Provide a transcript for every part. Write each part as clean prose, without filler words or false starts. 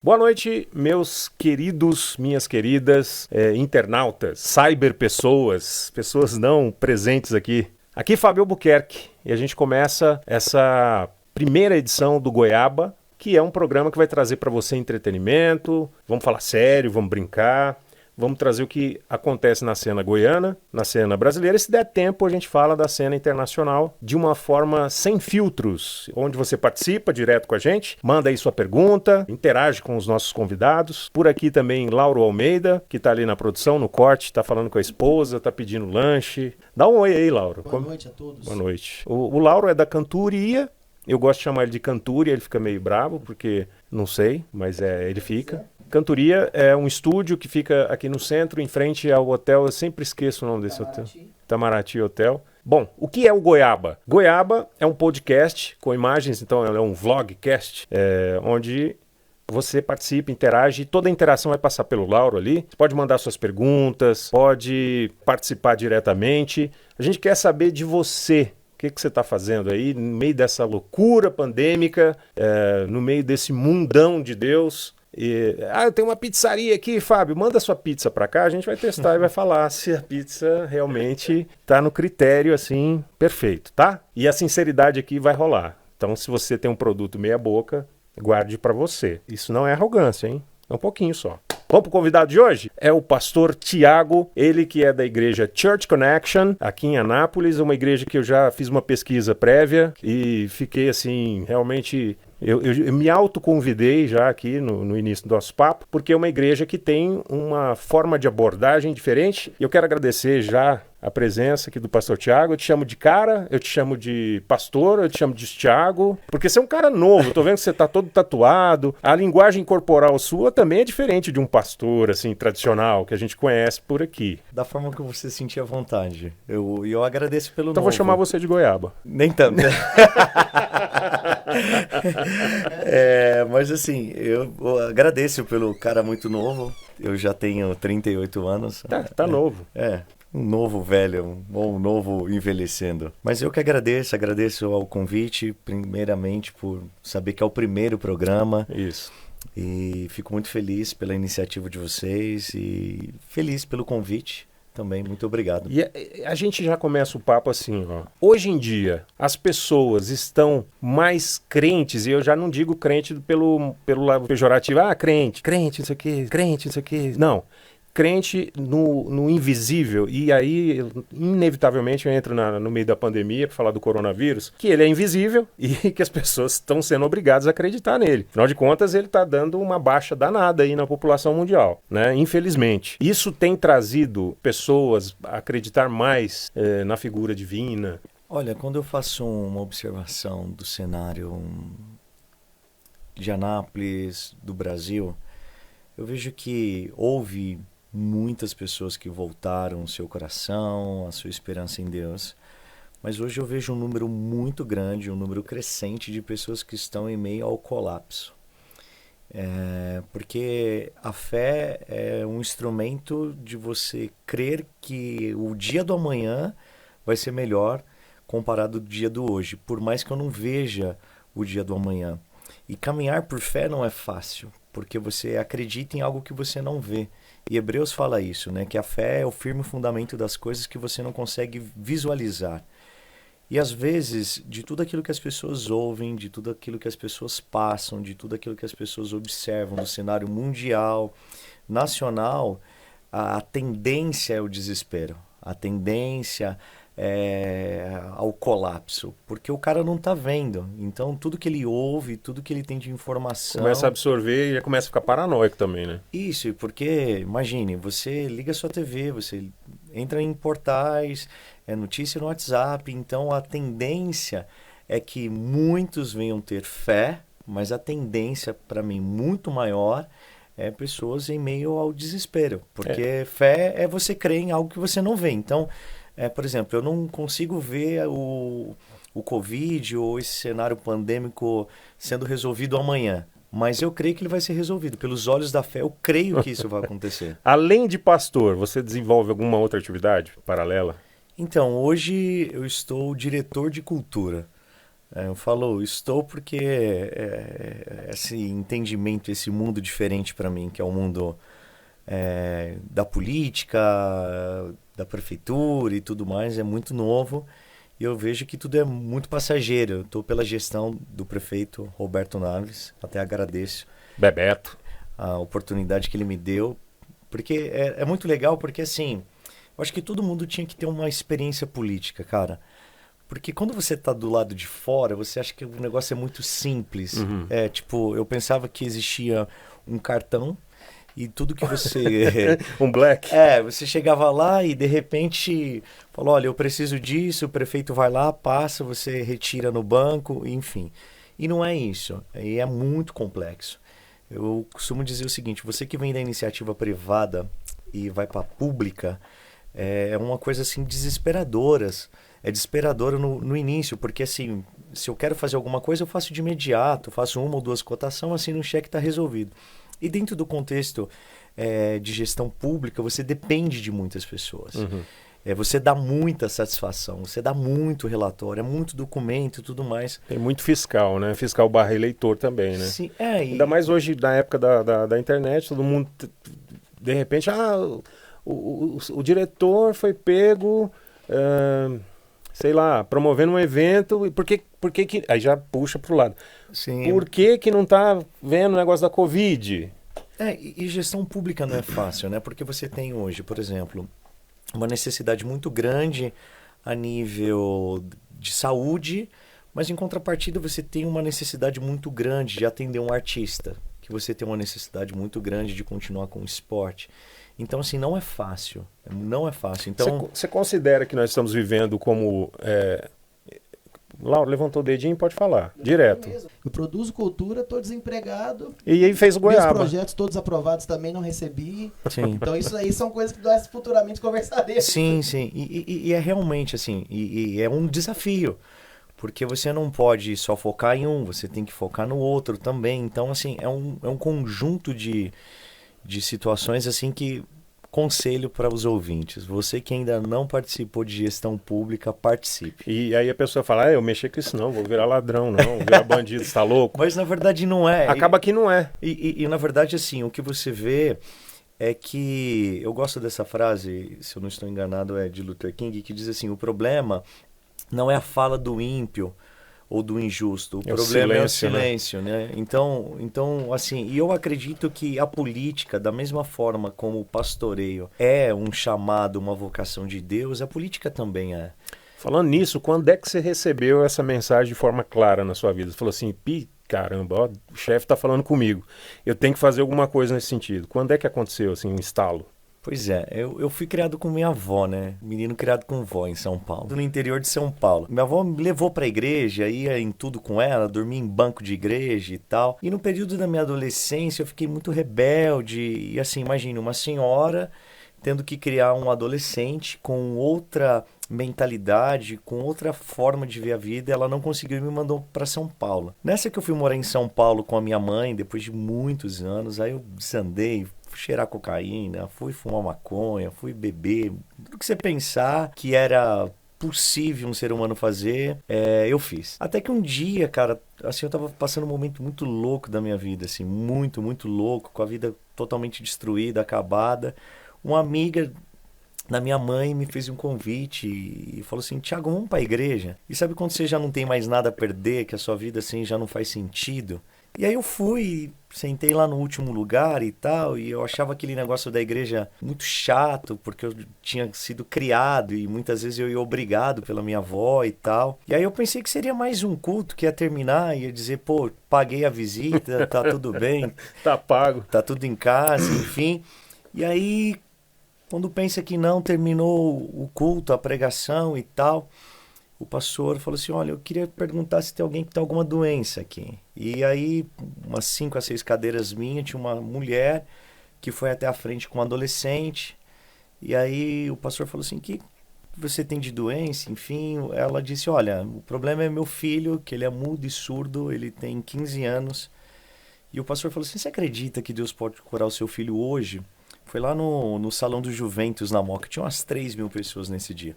Boa noite, meus queridos, minhas queridas internautas, cyberpessoas, pessoas não presentes aqui. Aqui Fábio Albuquerque e a gente começa essa primeira edição do Goiaba, que é um programa que vai trazer para você entretenimento, vamos falar sério, vamos brincar. Vamos trazer o que acontece na cena goiana, na cena brasileira. E se der tempo, a gente fala da cena internacional de uma forma sem filtros, onde você participa direto com a gente, manda aí sua pergunta, interage com os nossos convidados. Por aqui também Lauro Almeida, que está ali na produção, no corte, está falando com a esposa, está pedindo lanche. Dá um oi aí, Lauro. Boa noite a todos. Boa noite. O Lauro é da Cantoria. Eu gosto de chamar ele de Cantoria, ele fica meio bravo, porque não sei, mas ele fica. Cantoria é um estúdio que fica aqui no centro, em frente ao hotel, eu sempre esqueço o nome desse hotel. Itamaraty Hotel. Bom, o que é o Goiaba? Goiaba é um podcast com imagens, então é um vlogcast, onde você participa, interage, e toda a interação vai passar pelo Lauro ali. Você pode mandar suas perguntas, pode participar diretamente. A gente quer saber de você. O que você está fazendo aí no meio dessa loucura pandêmica, no meio desse mundão de Deus? Eu tenho uma pizzaria aqui, Fábio, manda sua pizza para cá, a gente vai testar e vai falar se a pizza realmente está no critério assim, perfeito, tá? E a sinceridade aqui vai rolar. Então, se você tem um produto meia boca, guarde para você. Isso não é arrogância, hein? É um pouquinho só. Vamos para o convidado de hoje? É o pastor Tiago, ele que é da igreja Church Connection, aqui em Anápolis, uma igreja que eu já fiz uma pesquisa prévia e fiquei assim, realmente... Eu me autoconvidei já aqui no início do nosso papo, porque é uma igreja que tem uma forma de abordagem diferente. E eu quero agradecer já a presença aqui do pastor Tiago. Eu te chamo de cara, eu te chamo de pastor, eu te chamo de Tiago, porque você é um cara novo, eu tô vendo que você tá todo tatuado. A linguagem corporal sua também é diferente de um pastor, assim, tradicional, que a gente conhece por aqui. Da forma que você sentir à vontade. Eu agradeço pelo Então novo. Vou chamar você de Goiaba. Nem tanto. Mas assim, eu agradeço pelo cara muito novo. Eu já tenho 38 anos. Tá novo. Um novo velho, ou um novo envelhecendo. Mas eu que agradeço ao convite, primeiramente por saber que é o primeiro programa. Isso. E fico muito feliz pela iniciativa de vocês e feliz pelo convite. Também, muito obrigado. E a gente já começa o papo assim, ó. Hoje em dia, as pessoas estão mais crentes, e eu já não digo crente pelo lado pejorativo, crente, não sei o quê, crente, não sei o quê. Não. Crente no invisível, e aí inevitavelmente eu entro no meio da pandemia para falar do coronavírus, que ele é invisível e que as pessoas estão sendo obrigadas a acreditar nele. Afinal de contas, ele está dando uma baixa danada aí na população mundial, né? Infelizmente. Isso tem trazido pessoas a acreditar mais na figura divina. Olha, quando eu faço uma observação do cenário de Anápolis, do Brasil, eu vejo que houve muitas pessoas que voltaram o seu coração, a sua esperança em Deus. Mas hoje eu vejo um número muito grande, um número crescente de pessoas que estão em meio ao colapso. Porque a fé é um instrumento de você crer que o dia do amanhã vai ser melhor comparado ao dia do hoje, por mais que eu não veja o dia do amanhã. E caminhar por fé não é fácil, porque você acredita em algo que você não vê. E Hebreus fala isso, né? Que a fé é o firme fundamento das coisas que você não consegue visualizar. E às vezes, de tudo aquilo que as pessoas ouvem, de tudo aquilo que as pessoas passam, de tudo aquilo que as pessoas observam no cenário mundial, nacional, a tendência é o desespero. A tendência ao colapso, porque o cara não está vendo. Então, tudo que ele ouve, tudo que ele tem de informação... Começa a absorver e já começa a ficar paranoico também, né? Isso, porque, imagine, você liga a sua TV, você entra em portais, notícia no WhatsApp, então a tendência é que muitos venham ter fé, mas a tendência, para mim, muito maior é pessoas em meio ao desespero, porque fé é você crer em algo que você não vê. Então, por exemplo, eu não consigo ver o Covid ou esse cenário pandêmico sendo resolvido amanhã. Mas eu creio que ele vai ser resolvido. Pelos olhos da fé, eu creio que isso vai acontecer. Além de pastor, você desenvolve alguma outra atividade paralela? Então, hoje eu estou diretor de cultura Eu falo, estou porque esse entendimento, esse mundo diferente para mim, que é o mundo da política, da prefeitura e tudo mais, é muito novo. E eu vejo que tudo é muito passageiro. Eu estou pela gestão do prefeito Roberto Naves, até agradeço Bebeto. a oportunidade que ele me deu, porque é muito legal, porque assim, eu acho que todo mundo tinha que ter uma experiência política, cara. Porque quando você tá do lado de fora, você acha que o negócio é muito simples. Tipo, eu pensava que existia um cartão e tudo que você... Um black. Você chegava lá e de repente falou, olha, eu preciso disso, o prefeito vai lá, passa, você retira no banco, enfim. E não é isso. E é muito complexo. Eu costumo dizer o seguinte, você que vem da iniciativa privada e vai para a pública, é uma coisa assim desesperadora. É desesperadora no início, porque assim, se eu quero fazer alguma coisa, eu faço de imediato, faço uma ou duas cotações, assim no cheque está resolvido. E dentro do contexto de gestão pública, você depende de muitas pessoas. Você dá muita satisfação, você dá muito relatório, é muito documento e tudo mais. Tem muito fiscal, né? Fiscal barra eleitor também, né? Sim, Ainda mais hoje, na época da internet, todo mundo, de repente, o diretor foi pego, sei lá, promovendo um evento, e por que que... Aí já puxa pro lado. Sim. Por que não tá vendo o negócio da Covid? E gestão pública não é fácil, né? Porque você tem hoje, por exemplo, uma necessidade muito grande a nível de saúde, mas em contrapartida você tem uma necessidade muito grande de atender um artista, que você tem uma necessidade muito grande de continuar com o esporte. Então, assim, não é fácil. Não é fácil. Então, você considera que nós estamos vivendo como... Laura, levantou o dedinho, pode falar. Direto. Eu produzo cultura, estou desempregado. E aí fez o goiaba. Meus projetos todos aprovados também não recebi. Sim. Então isso aí são coisas que nós futuramente conversaremos. Sim. E é realmente assim, e é um desafio. Porque você não pode só focar em um, você tem que focar no outro também. Então, assim, é um conjunto de situações assim que... Conselho para os ouvintes, você que ainda não participou de gestão pública, participe. E aí a pessoa fala, eu mexer com isso não, vou virar ladrão não, vou virar bandido, você tá louco? Mas na verdade não é. Acaba que não é. E na verdade assim, o que você vê é que, eu gosto dessa frase, se eu não estou enganado, é de Luther King, que diz assim, o problema não é a fala do ímpio ou do injusto. O problema é o silêncio, né? Então, assim, e eu acredito que a política, da mesma forma como o pastoreio é um chamado, uma vocação de Deus, a política também é. Falando nisso, quando é que você recebeu essa mensagem de forma clara na sua vida? Você falou assim, caramba, ó, o chefe tá falando comigo, eu tenho que fazer alguma coisa nesse sentido. Quando é que aconteceu, assim, um estalo? Pois é, eu fui criado com minha avó, né? Menino criado com vó em São Paulo, no interior de São Paulo. Minha avó me levou pra igreja, ia em tudo com ela, dormia em banco de igreja e tal. E no período da minha adolescência eu fiquei muito rebelde. E assim, imagina, uma senhora tendo que criar um adolescente com outra mentalidade, com outra forma de ver a vida, ela não conseguiu e me mandou para São Paulo. Nessa que eu fui morar em São Paulo com a minha mãe, depois de muitos anos, aí eu desandei, fui cheirar cocaína, fui fumar maconha, fui beber, tudo que você pensar que era possível um ser humano fazer, eu fiz. Até que um dia, cara, assim, eu tava passando um momento muito louco da minha vida, assim, muito, muito louco, com a vida totalmente destruída, acabada. Uma amiga da minha mãe me fez um convite e falou assim, Thiago, vamos pra igreja? E sabe quando você já não tem mais nada a perder, que a sua vida assim já não faz sentido? E aí eu fui, sentei lá no último lugar e tal, e eu achava aquele negócio da igreja muito chato, porque eu tinha sido criado e muitas vezes eu ia obrigado pela minha avó e tal. E aí eu pensei que seria mais um culto que ia terminar, ia dizer, pô, paguei a visita, tá tudo bem. Tá pago. Tá tudo em casa, enfim. E aí, quando pensa que não, terminou o culto, a pregação e tal, o pastor falou assim, olha, eu queria perguntar se tem alguém que tem alguma doença aqui. E aí, umas 5 a 6 cadeiras minhas, tinha uma mulher que foi até a frente com um adolescente. E aí o pastor falou assim, que você tem de doença? Enfim, ela disse, olha, o problema é meu filho, que ele é mudo e surdo, ele tem 15 anos. E o pastor falou assim, você acredita que Deus pode curar o seu filho hoje? Foi lá no Salão do Juventus, na Moca, tinha umas 3.000 pessoas nesse dia.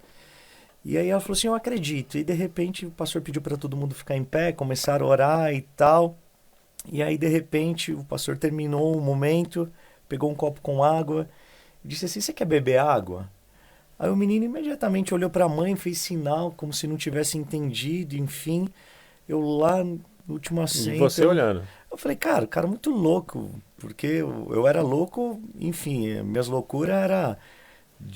E aí ela falou assim, eu acredito. E de repente o pastor pediu para todo mundo ficar em pé, começaram a orar e tal. E aí de repente o pastor terminou o momento, pegou um copo com água e disse assim, você quer beber água? Aí o menino imediatamente olhou para a mãe, fez sinal, como se não tivesse entendido, enfim. Eu lá no último assento. E você olhando. Eu falei, cara muito louco, porque eu era louco, enfim, minhas loucuras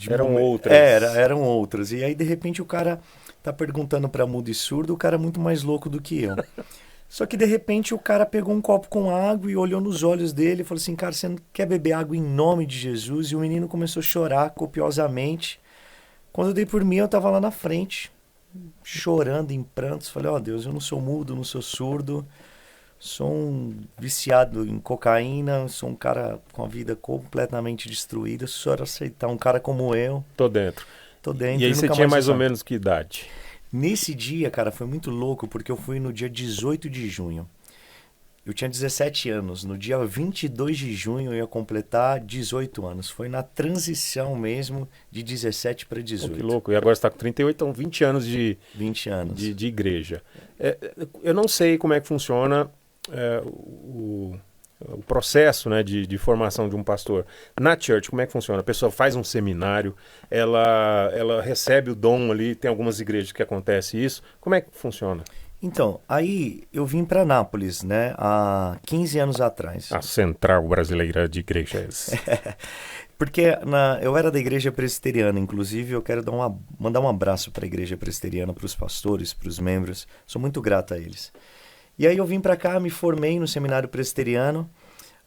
Eram outras. Eram outras. E aí, de repente, o cara tá perguntando para mudo e surdo, o cara é muito mais louco do que eu. Só que, de repente, o cara pegou um copo com água e olhou nos olhos dele e falou assim, cara, você não quer beber água em nome de Jesus? E o menino começou a chorar copiosamente. Quando eu dei por mim, eu tava lá na frente, chorando em prantos. Falei, ó Deus, eu não sou mudo, não sou surdo, sou um viciado em cocaína, sou um cara com a vida completamente destruída. Se o senhor aceitar um cara como eu, Tô dentro. tô dentro. E aí você nunca tinha mais ou usar. menos que idade? Nesse dia, cara, foi muito louco, porque eu fui no dia 18 de junho. Eu tinha 17 anos. No dia 22 de junho eu ia completar 18 anos. Foi na transição mesmo de 17 para Pô, 18. que louco. E agora você está com 38, então 20 anos de 20 anos. de igreja. Eu não sei como é que funciona o processo, né, de formação de um pastor. Na church, como é que funciona? A pessoa faz um seminário, ela recebe o dom ali, tem algumas igrejas que acontece isso. Como é que funciona? Então, aí eu vim para Nápoles, né, há 15 anos atrás. A Central Brasileira de Igrejas. Porque eu era da igreja presbiteriana, inclusive eu quero mandar um abraço para a igreja presbiteriana, para os pastores, para os membros. Sou muito grato a eles. E aí eu vim para cá, me formei no seminário presbiteriano.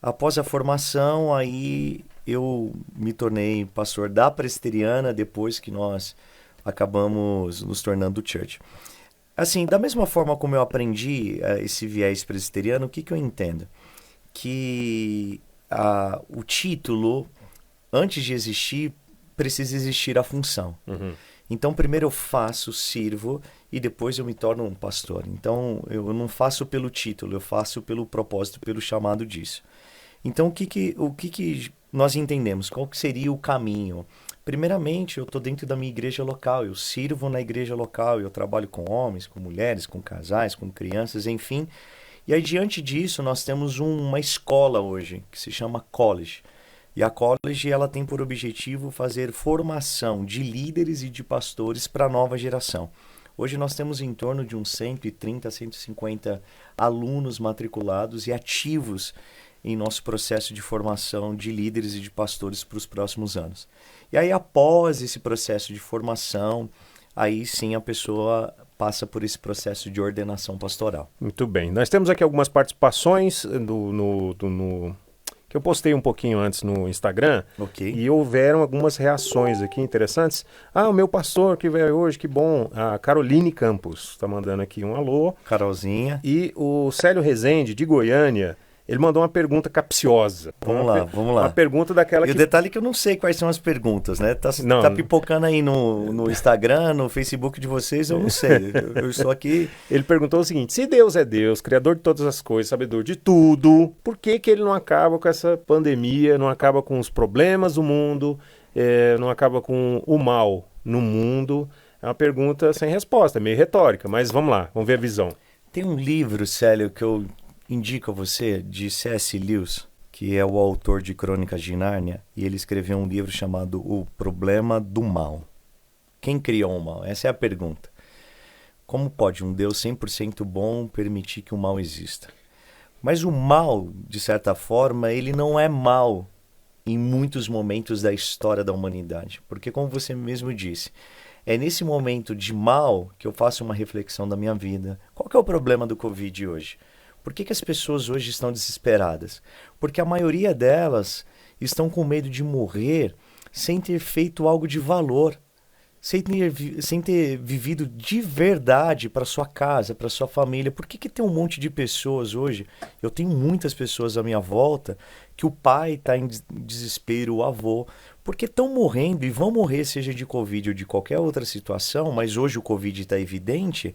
Após a formação, aí eu me tornei pastor da presbiteriana, depois que nós acabamos nos tornando church. Assim, da mesma forma como eu aprendi esse viés presbiteriano, o que eu entendo? Que o título, antes de existir, precisa existir a função. Uhum. Então, primeiro eu faço, sirvo, e depois eu me torno um pastor. Então, eu não faço pelo título, eu faço pelo propósito, pelo chamado disso. Então, o que nós entendemos? Qual que seria o caminho? Primeiramente, eu estou dentro da minha igreja local, eu sirvo na igreja local, eu trabalho com homens, com mulheres, com casais, com crianças, enfim. E aí, diante disso, nós temos uma escola hoje, que se chama College. E a College, ela tem por objetivo fazer formação de líderes e de pastores para a nova geração. Hoje nós temos em torno de uns 130, 150 alunos matriculados e ativos em nosso processo de formação de líderes e de pastores para os próximos anos. E aí, após esse processo de formação, aí sim a pessoa passa por esse processo de ordenação pastoral. Muito bem. Nós temos aqui algumas participações que eu postei um pouquinho antes no Instagram. Ok. E houveram algumas reações aqui interessantes. O meu pastor que veio hoje, que bom. A Caroline Campos está mandando aqui um alô. Carolzinha. E o Célio Rezende, de Goiânia, ele mandou uma pergunta capciosa. Vamos lá. Uma pergunta daquela E o detalhe é que eu não sei quais são as perguntas, né? Tá pipocando aí no Instagram, no Facebook de vocês, eu não sei. Eu estou aqui... Ele perguntou o seguinte: se Deus é Deus, criador de todas as coisas, sabedor de tudo, por que ele não acaba com essa pandemia, não acaba com os problemas do mundo, não acaba com o mal no mundo? É uma pergunta sem resposta, meio retórica, mas vamos lá, vamos ver a visão. Tem um livro, Célio, que eu indico a você, de C.S. Lewis, que é o autor de Crônicas de Nárnia, e ele escreveu um livro chamado O Problema do Mal. Quem criou o mal? Essa é a pergunta. Como pode um Deus 100% bom permitir que o mal exista? Mas o mal, de certa forma, ele não é mal em muitos momentos da história da humanidade. Porque, como você mesmo disse, é nesse momento de mal que eu faço uma reflexão da minha vida. Qual que é o problema do Covid hoje? Por que as pessoas hoje estão desesperadas? Porque a maioria delas estão com medo de morrer sem ter feito algo de valor, sem ter vivido de verdade para sua casa, para sua família. Por que tem um monte de pessoas hoje? Eu tenho muitas pessoas à minha volta que o pai está em desespero, o avô, porque estão morrendo e vão morrer, seja de Covid ou de qualquer outra situação, mas hoje o Covid está evidente,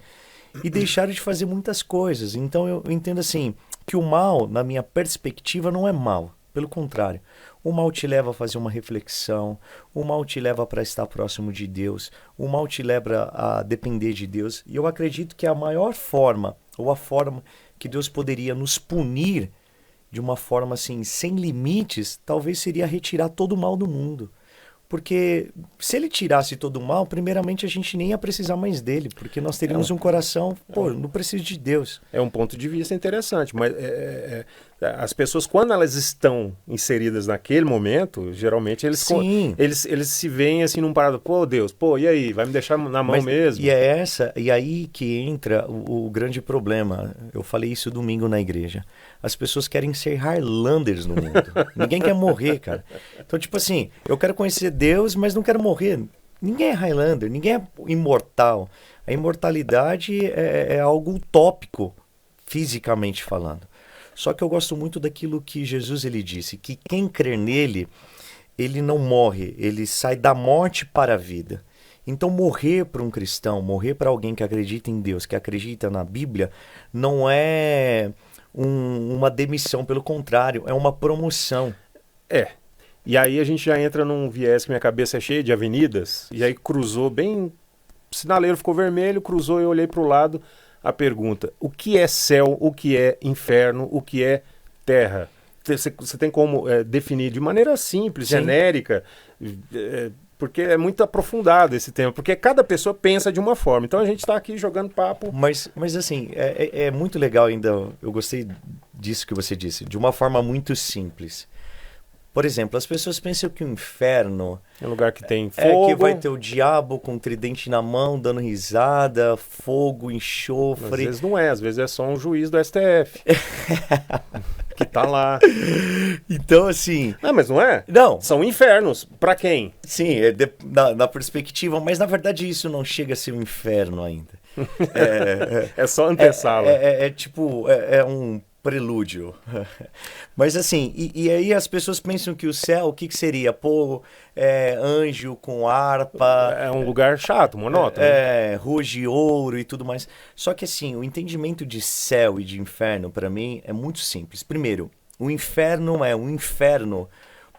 e deixaram de fazer muitas coisas. Então eu entendo assim, que o mal, na minha perspectiva, não é mal. Pelo contrário, o mal te leva a fazer uma reflexão, o mal te leva para estar próximo de Deus, o mal te leva a depender de Deus. E eu acredito que a maior forma, ou a forma que Deus poderia nos punir de uma forma assim, sem limites, talvez seria retirar todo o mal do mundo. Porque se ele tirasse todo o mal, primeiramente a gente nem ia precisar mais dele, porque nós teríamos um coração, não preciso de Deus. É um ponto de vista interessante, mas as pessoas, quando elas estão inseridas naquele momento, geralmente eles se veem assim num parado, pô Deus, e aí, vai me deixar na mão mesmo? E aí que entra o grande problema. Eu falei isso domingo na igreja. As pessoas querem ser Highlanders no mundo. Ninguém quer morrer, cara. Então, tipo assim, eu quero conhecer Deus, mas não quero morrer. Ninguém é Highlander, ninguém é imortal. A imortalidade é algo utópico, fisicamente falando. Só que eu gosto muito daquilo que Jesus ele disse, que quem crer nele, ele não morre, ele sai da morte para a vida. Então morrer para um cristão, morrer para alguém que acredita em Deus, que acredita na Bíblia, não é uma demissão, pelo contrário, é uma promoção. E aí a gente já entra num viés que minha cabeça é cheia de avenidas, e aí cruzou bem, o sinaleiro ficou vermelho, cruzou e eu olhei para o lado, a pergunta, o que é céu, o que é inferno, o que é terra? Você tem como definir de maneira simples, Sim. genérica, porque é muito aprofundado esse tema, porque cada pessoa pensa de uma forma. Então a gente está aqui jogando papo. Mas assim, é muito legal ainda, eu gostei disso que você disse, de uma forma muito simples. Por exemplo, as pessoas pensam que o inferno É um lugar que tem fogo. é que vai ter o diabo com um tridente na mão, dando risada, fogo, enxofre. Às vezes não é, às vezes é só um juiz do STF que tá lá. Então, assim... Não, mas não é? Não. São infernos. Pra quem? Sim, na perspectiva, mas na verdade isso não chega a ser um inferno ainda. É só antessala. É um prelúdio. Mas assim, e aí as pessoas pensam que o céu, o que seria? Anjo com harpa. É um lugar chato, monótono. Ruge ouro e tudo mais. Só que assim, o entendimento de céu e de inferno, para mim, é muito simples. Primeiro, o inferno é um inferno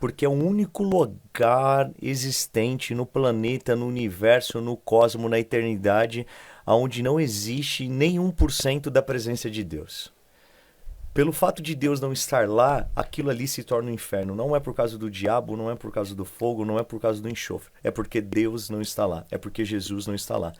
porque é o único lugar existente no planeta, no universo, no cosmos, na eternidade, onde não existe nem 1% da presença de Deus. Pelo fato de Deus não estar lá, aquilo ali se torna um inferno. Não é por causa do diabo, não é por causa do fogo, não é por causa do enxofre. É porque Deus não está lá. É porque Jesus não está lá.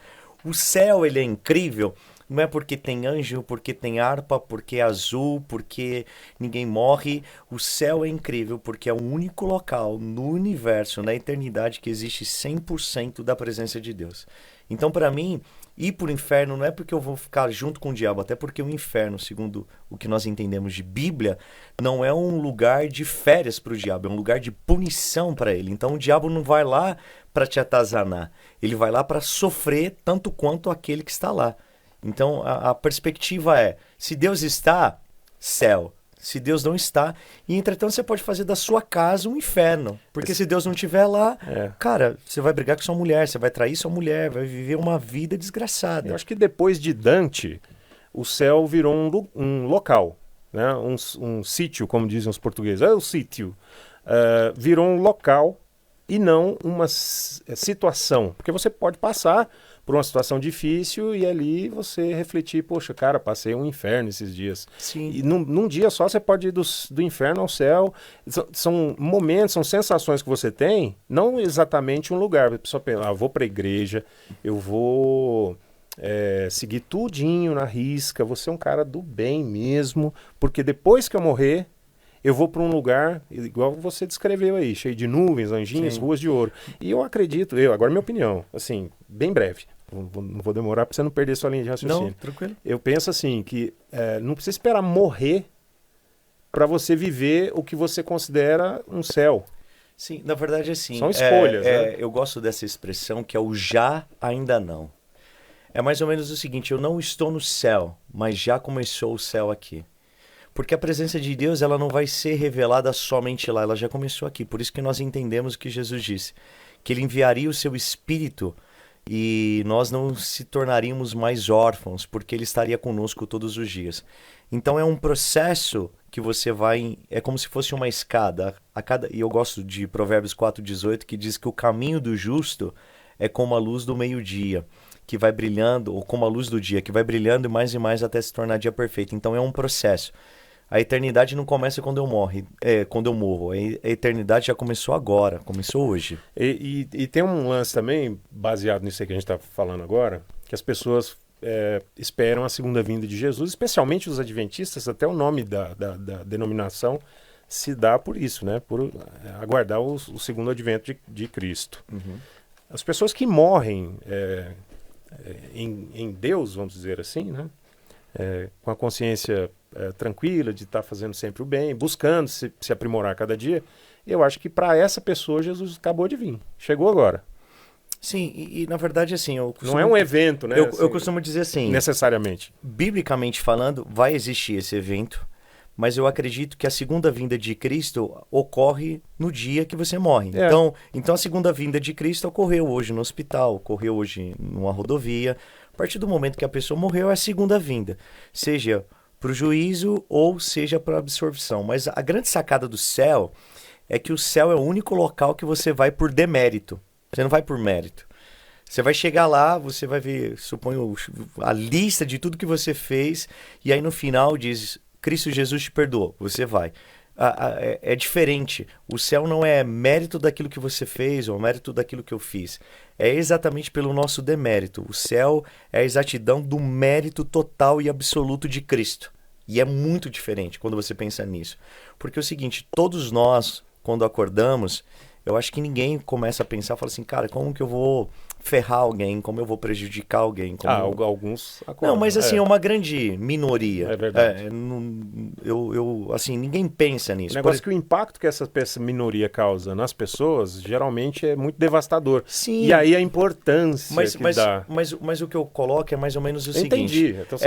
O céu, ele é incrível. Não é porque tem anjo, porque tem harpa, porque é azul, porque ninguém morre. O céu é incrível porque é o único local no universo, na eternidade, que existe 100% da presença de Deus. Então, para mim, ir para o inferno não é porque eu vou ficar junto com o diabo, até porque o inferno, segundo o que nós entendemos de Bíblia, não é um lugar de férias para o diabo, é um lugar de punição para ele. Então, o diabo não vai lá para te atazanar, ele vai lá para sofrer tanto quanto aquele que está lá. Então, a perspectiva é, se Deus está, céu. Se Deus não está, e entretanto você pode fazer da sua casa um inferno. Porque se Deus não estiver lá, cara, você vai brigar com sua mulher, você vai trair sua mulher, vai viver uma vida desgraçada. Eu acho que depois de Dante, o céu virou um local, né? Um sítio, como dizem os portugueses. É o sítio. Virou um local e não uma situação. Porque você pode passar por uma situação difícil e ali você refletir, poxa, cara, passei um inferno esses dias. Sim. E num dia só você pode ir do inferno ao céu. São momentos, são sensações que você tem, não exatamente um lugar. A pessoa pensa, vou para a igreja, eu vou seguir tudinho na risca, vou ser um cara do bem mesmo, porque depois que eu morrer, eu vou para um lugar, igual você descreveu aí, cheio de nuvens, anjinhos, Sim. ruas de ouro. E eu acredito, agora minha opinião, assim, bem breve, não vou demorar para você não perder sua linha de raciocínio. Não, tranquilo. Eu penso assim, que não precisa esperar morrer para você viver o que você considera um céu. Sim, na verdade assim. São escolhas, né? Eu gosto dessa expressão que é o já, ainda não. É mais ou menos o seguinte, eu não estou no céu, mas já começou o céu aqui. Porque a presença de Deus, ela não vai ser revelada somente lá, ela já começou aqui. Por isso que nós entendemos o que Jesus disse, que ele enviaria o seu Espírito e nós não se tornaríamos mais órfãos, porque ele estaria conosco todos os dias. Então é um processo que você vai... É como se fosse uma escada. E eu gosto de Provérbios 4,18, que diz que o caminho do justo é como a luz do meio-dia, que vai brilhando, ou como a luz do dia, que vai brilhando e mais até se tornar dia perfeito. Então é um processo. A eternidade não começa quando eu morro. A eternidade já começou agora, começou hoje. E tem um lance também, baseado nisso aí que a gente está falando agora, que as pessoas esperam a segunda vinda de Jesus, especialmente os adventistas, até o nome da denominação se dá por isso, né? Por aguardar o segundo advento de Cristo. Uhum. As pessoas que morrem em Deus, vamos dizer assim, né? Com a consciência tranquila de estar fazendo sempre o bem, buscando se aprimorar cada dia, eu acho que para essa pessoa Jesus acabou de vir, chegou agora. Sim, e na verdade assim... Não é um evento, né? Eu costumo dizer assim... Necessariamente. Biblicamente falando, vai existir esse evento, mas eu acredito que a segunda vinda de Cristo ocorre no dia que você morre. Então a segunda vinda de Cristo ocorreu hoje no hospital, ocorreu hoje numa rodovia. A partir do momento que a pessoa morreu, é a segunda vinda. Seja para o juízo ou seja para a absorção. Mas a grande sacada do céu é que o céu é o único local que você vai por demérito. Você não vai por mérito. Você vai chegar lá, você vai ver, suponho, a lista de tudo que você fez, e aí no final diz, Cristo Jesus te perdoou, você vai. É diferente. O céu não é mérito daquilo que você fez ou mérito daquilo que eu fiz. É exatamente pelo nosso demérito. O céu é a exatidão do mérito total e absoluto de Cristo. E é muito diferente quando você pensa nisso. Porque é o seguinte, todos nós, quando acordamos, eu acho que ninguém começa a pensar, fala assim, cara, como que eu vou ferrar alguém, como eu vou prejudicar alguém? Alguns acordam. Não, mas assim, é uma grande minoria. É verdade. Assim, ninguém pensa nisso. O negócio é que o impacto que essa minoria causa nas pessoas, geralmente é muito devastador. Sim. E aí a importância dá... Mas o que eu coloco é mais ou menos o seguinte. Entendi. Então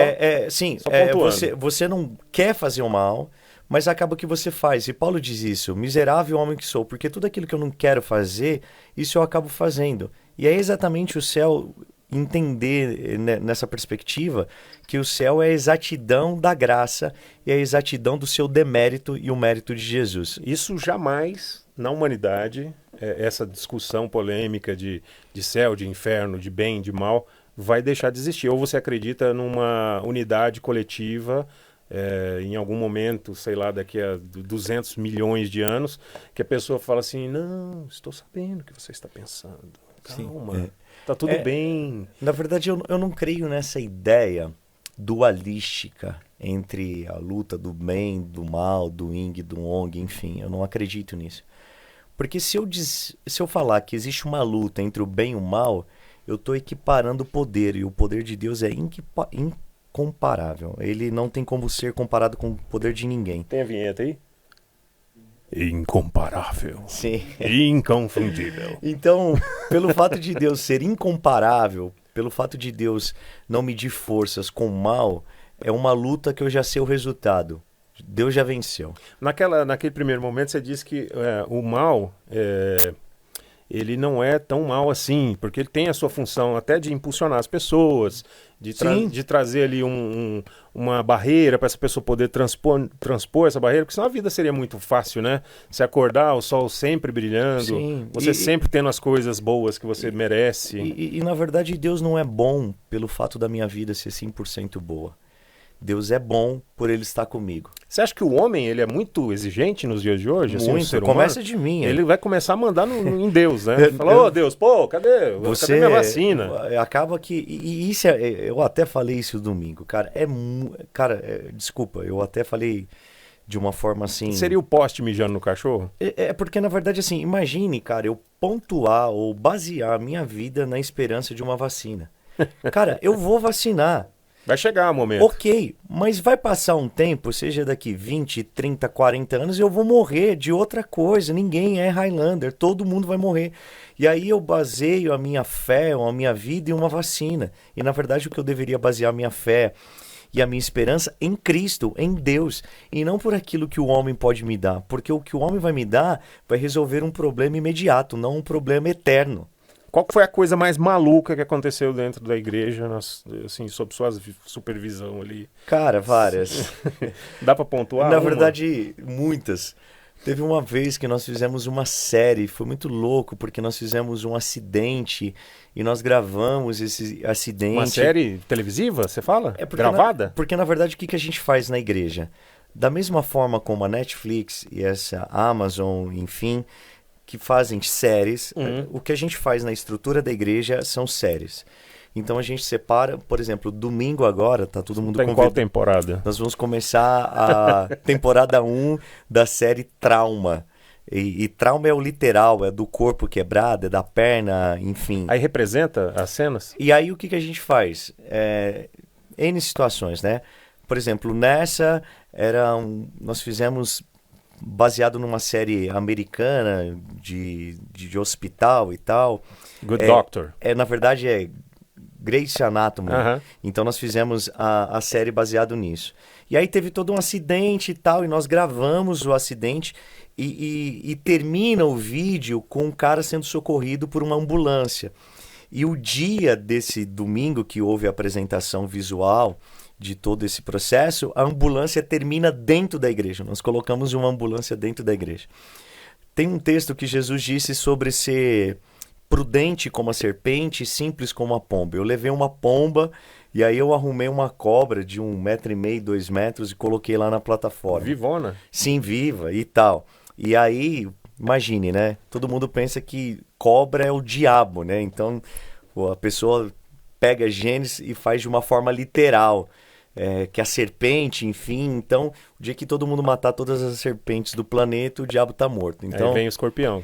Você não quer fazer o mal, mas acaba que você faz. E Paulo diz isso, miserável homem que sou, porque tudo aquilo que eu não quero fazer, isso eu acabo fazendo. E é exatamente o céu entender nessa perspectiva que o céu é a exatidão da graça e a exatidão do seu demérito e o mérito de Jesus. Isso jamais, na humanidade, essa discussão polêmica de céu, de inferno, de bem, de mal, vai deixar de existir. Ou você acredita numa unidade coletiva... em algum momento, sei lá, daqui a 200 milhões de anos, que a pessoa fala assim, não, estou sabendo o que você está pensando. Calma, tá tudo bem. Na verdade, eu não creio nessa ideia dualística entre a luta do bem, do mal, do yin, do yang, enfim, eu não acredito nisso. Porque se eu falar que existe uma luta entre o bem e o mal, eu estou equiparando o poder, e o poder de Deus é incomparável. Ele não tem como ser comparado com o poder de ninguém. Tem a vinheta aí? Incomparável. Sim. Inconfundível. Então, pelo fato de Deus ser incomparável, pelo fato de Deus não medir forças com o mal, é uma luta que eu já sei o resultado. Deus já venceu. Naquele primeiro momento você disse que o mal... ele não é tão mal assim, porque ele tem a sua função até de impulsionar as pessoas, de trazer ali uma barreira para essa pessoa poder transpor essa barreira, porque senão a vida seria muito fácil, né? Se acordar, o sol sempre brilhando, você sempre tendo as coisas boas que você merece. E na verdade Deus não é bom pelo fato da minha vida ser 100% boa. Deus é bom por ele estar comigo. Você acha que o homem ele é muito exigente nos dias de hoje? Muito, assim, o ser começa humano? de mim. Ele vai começar a mandar em Deus, né? Fala, ô Deus, pô, cadê minha vacina? Acaba que... E isso eu até falei isso domingo, cara. Desculpa, eu até falei de uma forma assim... Seria o poste mijando no cachorro? Porque, na verdade, assim, imagine, cara, eu pontuar ou basear a minha vida na esperança de uma vacina. Cara, eu vou vacinar. Vai chegar o momento. Ok, mas vai passar um tempo, seja daqui 20, 30, 40 anos, eu vou morrer de outra coisa. Ninguém é Highlander, todo mundo vai morrer. E aí eu baseio a minha fé ou a minha vida em uma vacina. E na verdade o que eu deveria basear a minha fé e a minha esperança em Cristo, em Deus, e não por aquilo que o homem pode me dar. Porque o que o homem vai me dar vai resolver um problema imediato, não um problema eterno. Qual que foi a coisa mais maluca que aconteceu dentro da igreja, assim, sob sua supervisão ali? Cara, várias. Dá pra pontuar? Na uma? verdade, muitas. Teve uma vez que nós fizemos uma série, foi muito louco, porque nós fizemos um acidente e nós gravamos esse acidente. Uma série televisiva, você fala? É porque Gravada? porque, na verdade, o que a gente faz na igreja? Da mesma forma como a Netflix e essa Amazon, enfim, que fazem séries, o que a gente faz na estrutura da igreja são séries. Então a gente separa, por exemplo, domingo agora, tá todo mundo Tem qual temporada? Nós vamos começar a temporada 1 da série Trauma. E trauma é o literal, é do corpo quebrado, é da perna, enfim. Aí representa as cenas? E aí o que a gente faz? N situações, né? Por exemplo, nessa nós fizemos baseado numa série americana de hospital e tal. Good Doctor. Na verdade é Grey's Anatomy. Então nós fizemos a série baseado nisso. E aí teve todo um acidente e tal, e nós gravamos o acidente e termina o vídeo com um cara sendo socorrido por uma ambulância. E o dia desse domingo que houve a apresentação visual de todo esse processo, a ambulância termina dentro da igreja. Nós colocamos uma ambulância dentro da igreja. Tem um texto que Jesus disse sobre ser prudente como a serpente e simples como a pomba. Eu levei uma pomba e aí eu arrumei uma cobra de 1,5 m, 2 metros e coloquei lá na plataforma. Vivona? Sim, viva e tal. E aí, imagine, né? Todo mundo pensa que cobra é o diabo, né? Então, a pessoa pega Gênesis e faz de uma forma literal. Que a serpente, enfim. Então, o dia que todo mundo matar todas as serpentes do planeta, o diabo tá morto. Então, aí vem o escorpião.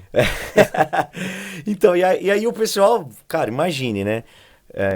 Então, e aí o pessoal, cara, imagine, né?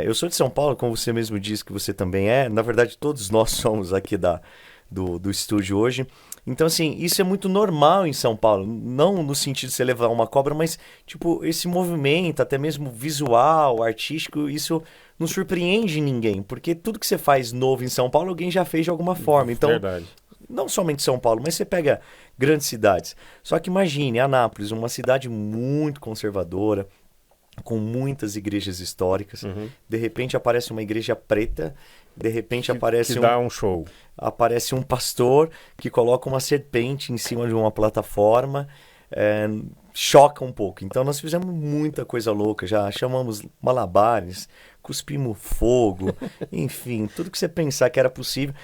Eu sou de São Paulo, como você mesmo disse que você também é. Na verdade, todos nós somos aqui do estúdio hoje. Então, assim, isso é muito normal em São Paulo. Não no sentido de você levar uma cobra, mas, tipo, esse movimento, até mesmo visual, artístico, isso não surpreende ninguém. Porque tudo que você faz novo em São Paulo, alguém já fez de alguma forma. Então, verdade. Não somente São Paulo, mas você pega grandes cidades. Só que imagine, Anápolis, uma cidade muito conservadora, com muitas igrejas históricas. De repente aparece uma igreja preta, de repente que dá um show. Aparece um pastor que coloca uma serpente em cima de uma plataforma, choca um pouco. Então nós fizemos muita coisa louca, já chamamos malabares, cuspimos fogo, enfim, tudo que você pensar que era possível.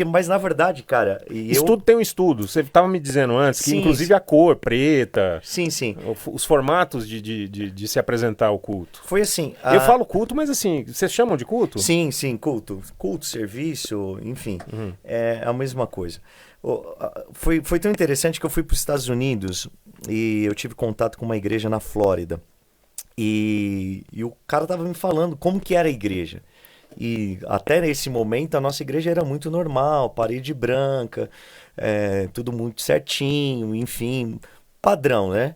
Mas na verdade, cara... Isso tudo tem um estudo. Você estava me dizendo antes que, sim, inclusive, a cor preta... Sim, sim. Os formatos de se apresentar ao culto. Foi assim... Eu falo culto, mas assim, vocês chamam de culto? Sim, sim, culto. Culto, serviço, enfim. É a mesma coisa. Foi tão interessante que eu fui para os Estados Unidos e eu tive contato com uma igreja na Flórida. E o cara tava me falando como que era a igreja. E até nesse momento a nossa igreja era muito normal, parede branca, tudo muito certinho, enfim, padrão, né?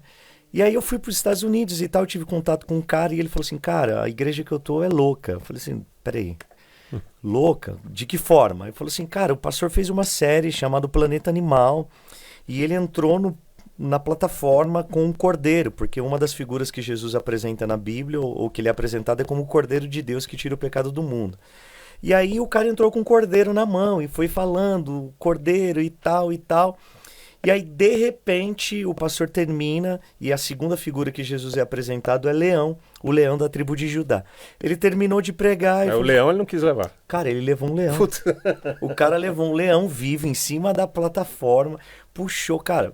E aí eu fui para os Estados Unidos e tal, tive contato com um cara e ele falou assim, cara, a igreja que eu tô é louca. Eu falei assim, peraí, louca? De que forma? Ele falou assim, cara, o pastor fez uma série chamada Planeta Animal e ele entrou na plataforma com um cordeiro, porque uma das figuras que Jesus apresenta na Bíblia, ou que ele é apresentado, é como o cordeiro de Deus que tira o pecado do mundo. E aí o cara entrou com o cordeiro na mão e foi falando, cordeiro e tal e tal. E aí, de repente, o pastor termina e a segunda figura que Jesus é apresentado é Leão, o leão da tribo de Judá. Ele terminou de pregar... O leão ele não quis levar. Cara, ele levou um leão. O cara levou um leão vivo em cima da plataforma, puxou, cara...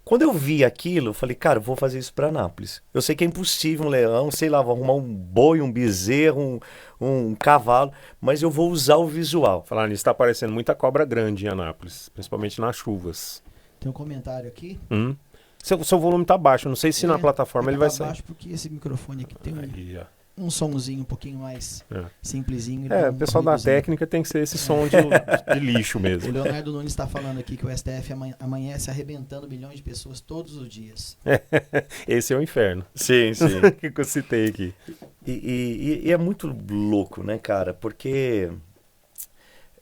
Quando eu vi aquilo, eu falei, cara, eu vou fazer isso para Anápolis. Eu sei que é impossível um leão, sei lá, vou arrumar um boi, um bezerro, um cavalo, mas eu vou usar o visual. Falar nisso, está aparecendo muita cobra grande em Anápolis, principalmente nas chuvas. Tem um comentário aqui. Seu volume tá baixo, não sei se na plataforma ele vai sair. Baixo porque esse microfone aqui tem um somzinho um pouquinho mais simplesinho. O pessoal da técnica tem que ser esse som de lixo mesmo. O Leonardo Nunes está falando aqui que o STF amanhece arrebentando milhões de pessoas todos os dias. Esse é o inferno. Sim, sim. Que eu citei aqui. E é muito louco, né, cara? Porque,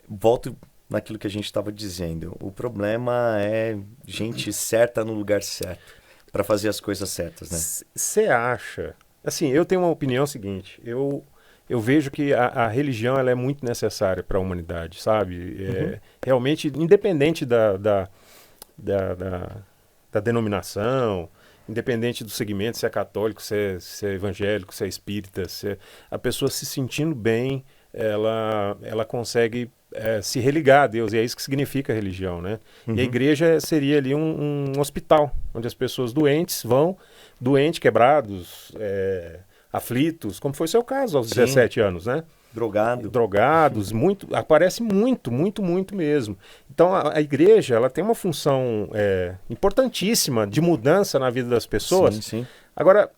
volto naquilo que a gente estava dizendo, o problema é gente certa no lugar certo, para fazer as coisas certas, né? Você acha Assim, eu tenho uma opinião seguinte. Eu vejo que a religião ela é muito necessária para a humanidade, sabe? Realmente, independente da denominação, independente do segmento, se é católico, se é evangélico, se é espírita, a pessoa se sentindo bem, ela consegue se religar a Deus, e é isso que significa a religião, né? E a igreja seria ali um hospital, onde as pessoas doentes vão, quebrados, aflitos, como foi o seu caso aos 17 anos, né? Drogados, aparece muito mesmo. Então a igreja ela tem uma função importantíssima de mudança na vida das pessoas. Sim. Agora,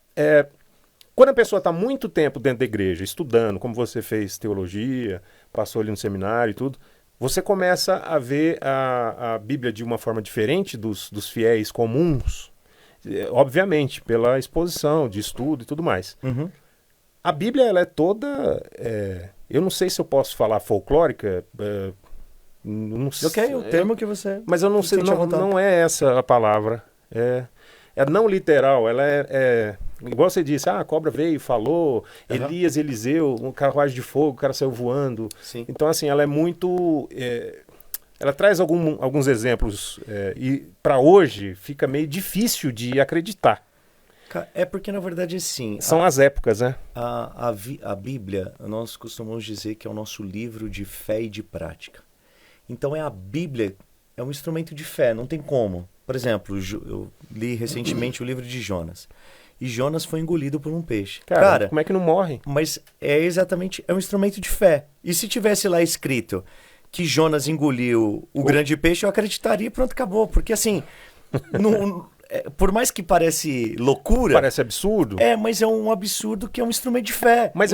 quando a pessoa está muito tempo dentro da igreja, estudando, como você fez teologia, passou ali no seminário e tudo, você começa a ver a Bíblia de uma forma diferente dos fiéis comuns, obviamente, pela exposição de estudo e tudo mais. A Bíblia, ela é toda... eu não sei se eu posso falar folclórica. Não sei, Ok, o termo que você... Mas eu não sei, não é essa a palavra. É não literal, ela igual você disse, a cobra veio, falou, Elias, Eliseu, um carruagem de fogo, o cara saiu voando. Sim. Então, assim, ela é muito... ela traz alguns exemplos e para hoje fica meio difícil de acreditar. É porque, na verdade, assim... São as épocas, né? A Bíblia, nós costumamos dizer que é o nosso livro de fé e de prática. Então, a Bíblia é um instrumento de fé, não tem como. Por exemplo, eu li recentemente o livro de Jonas. E Jonas foi engolido por um peixe. Cara, como é que não morre? Mas é um instrumento de fé. E se tivesse lá escrito que Jonas engoliu o grande peixe, eu acreditaria e pronto, acabou. Porque assim... por mais que parece loucura... Parece absurdo. Mas é um absurdo que é um instrumento de fé. Mas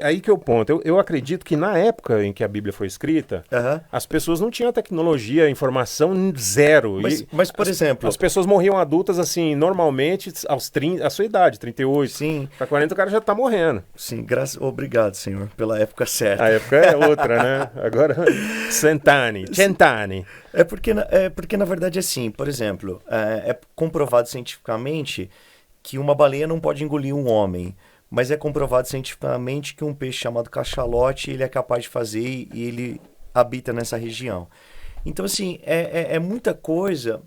aí que é o ponto. Eu acredito que na época em que a Bíblia foi escrita, as pessoas não tinham tecnologia, informação zero. Mas por exemplo... As pessoas morriam adultas, assim, normalmente, aos 30, a sua idade, 38. Sim. Para 40 o cara já está morrendo. Sim, obrigado, Senhor, pela época certa. A época é outra, né? Agora, centani. É porque, na verdade, assim, por exemplo, é comprovado cientificamente que uma baleia não pode engolir um homem, mas é comprovado cientificamente que um peixe chamado cachalote ele é capaz de fazer e ele habita nessa região. Então, assim, é muita coisa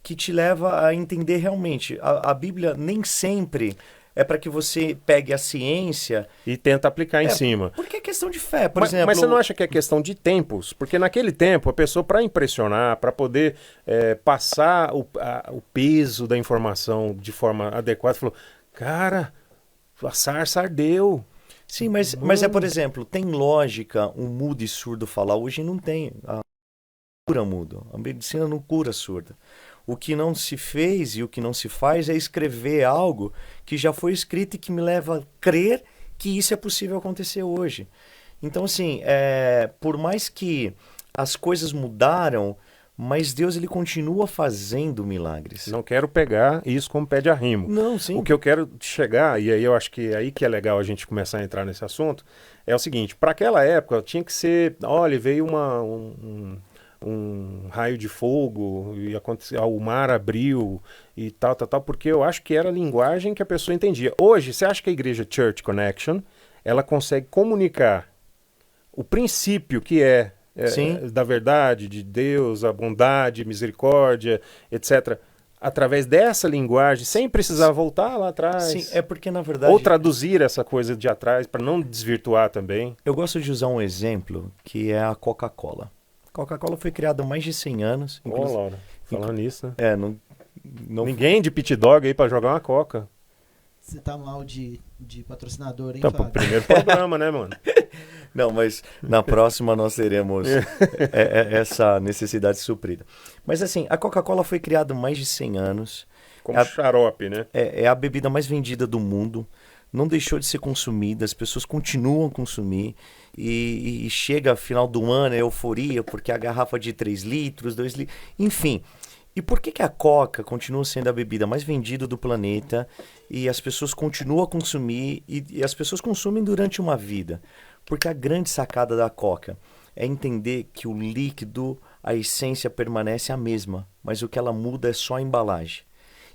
que te leva a entender realmente. A Bíblia nem sempre... é para que você pegue a ciência... e tenta aplicar em cima. Porque é questão de fé, por exemplo... Mas você não acha que é questão de tempos? Porque naquele tempo, a pessoa, para impressionar, para poder passar o peso da informação de forma adequada, falou, cara, a sarça ardeu. Sim, mas por exemplo, tem lógica um mudo e surdo falar? Hoje não tem. A cura mudo. A medicina não cura surda. O que não se fez e o que não se faz é escrever algo que já foi escrito e que me leva a crer que isso é possível acontecer hoje. Então, assim, por mais que as coisas mudaram, mas Deus ele continua fazendo milagres. Não quero pegar isso como pé de arrimo. Não, sim. O que eu quero chegar, e aí eu acho que é aí que é legal a gente começar a entrar nesse assunto, é o seguinte, para aquela época tinha que ser, olha, veio um raio de fogo e o mar abriu e tal, porque eu acho que era a linguagem que a pessoa entendia. Hoje, você acha que a igreja Church Connection, ela consegue comunicar o princípio que da verdade, de Deus, a bondade, misericórdia, etc., através dessa linguagem, sem precisar voltar lá atrás? Sim, é porque na verdade... ou traduzir essa coisa de atrás, para não desvirtuar também. Eu gosto de usar um exemplo, que é a Coca-Cola. Coca-Cola foi criada há mais de 100 anos. Laura, falando nisso, né? Não... Ninguém de pit dog aí pra jogar uma coca. Você tá mal de patrocinador, hein, Então, Fábio? primeiro programa, né, mano? Não, mas na próxima nós teremos essa necessidade suprida. Mas assim, a Coca-Cola foi criada há mais de 100 anos. Como xarope, né? É a bebida mais vendida do mundo. Não deixou de ser consumida, as pessoas continuam a consumir. E chega final do ano, é euforia, porque a garrafa de 3 litros, 2 litros, enfim. E por que a Coca continua sendo a bebida mais vendida do planeta e as pessoas continuam a consumir e as pessoas consumem durante uma vida? Porque a grande sacada da Coca é entender que o líquido, a essência permanece a mesma, mas o que ela muda é só a embalagem.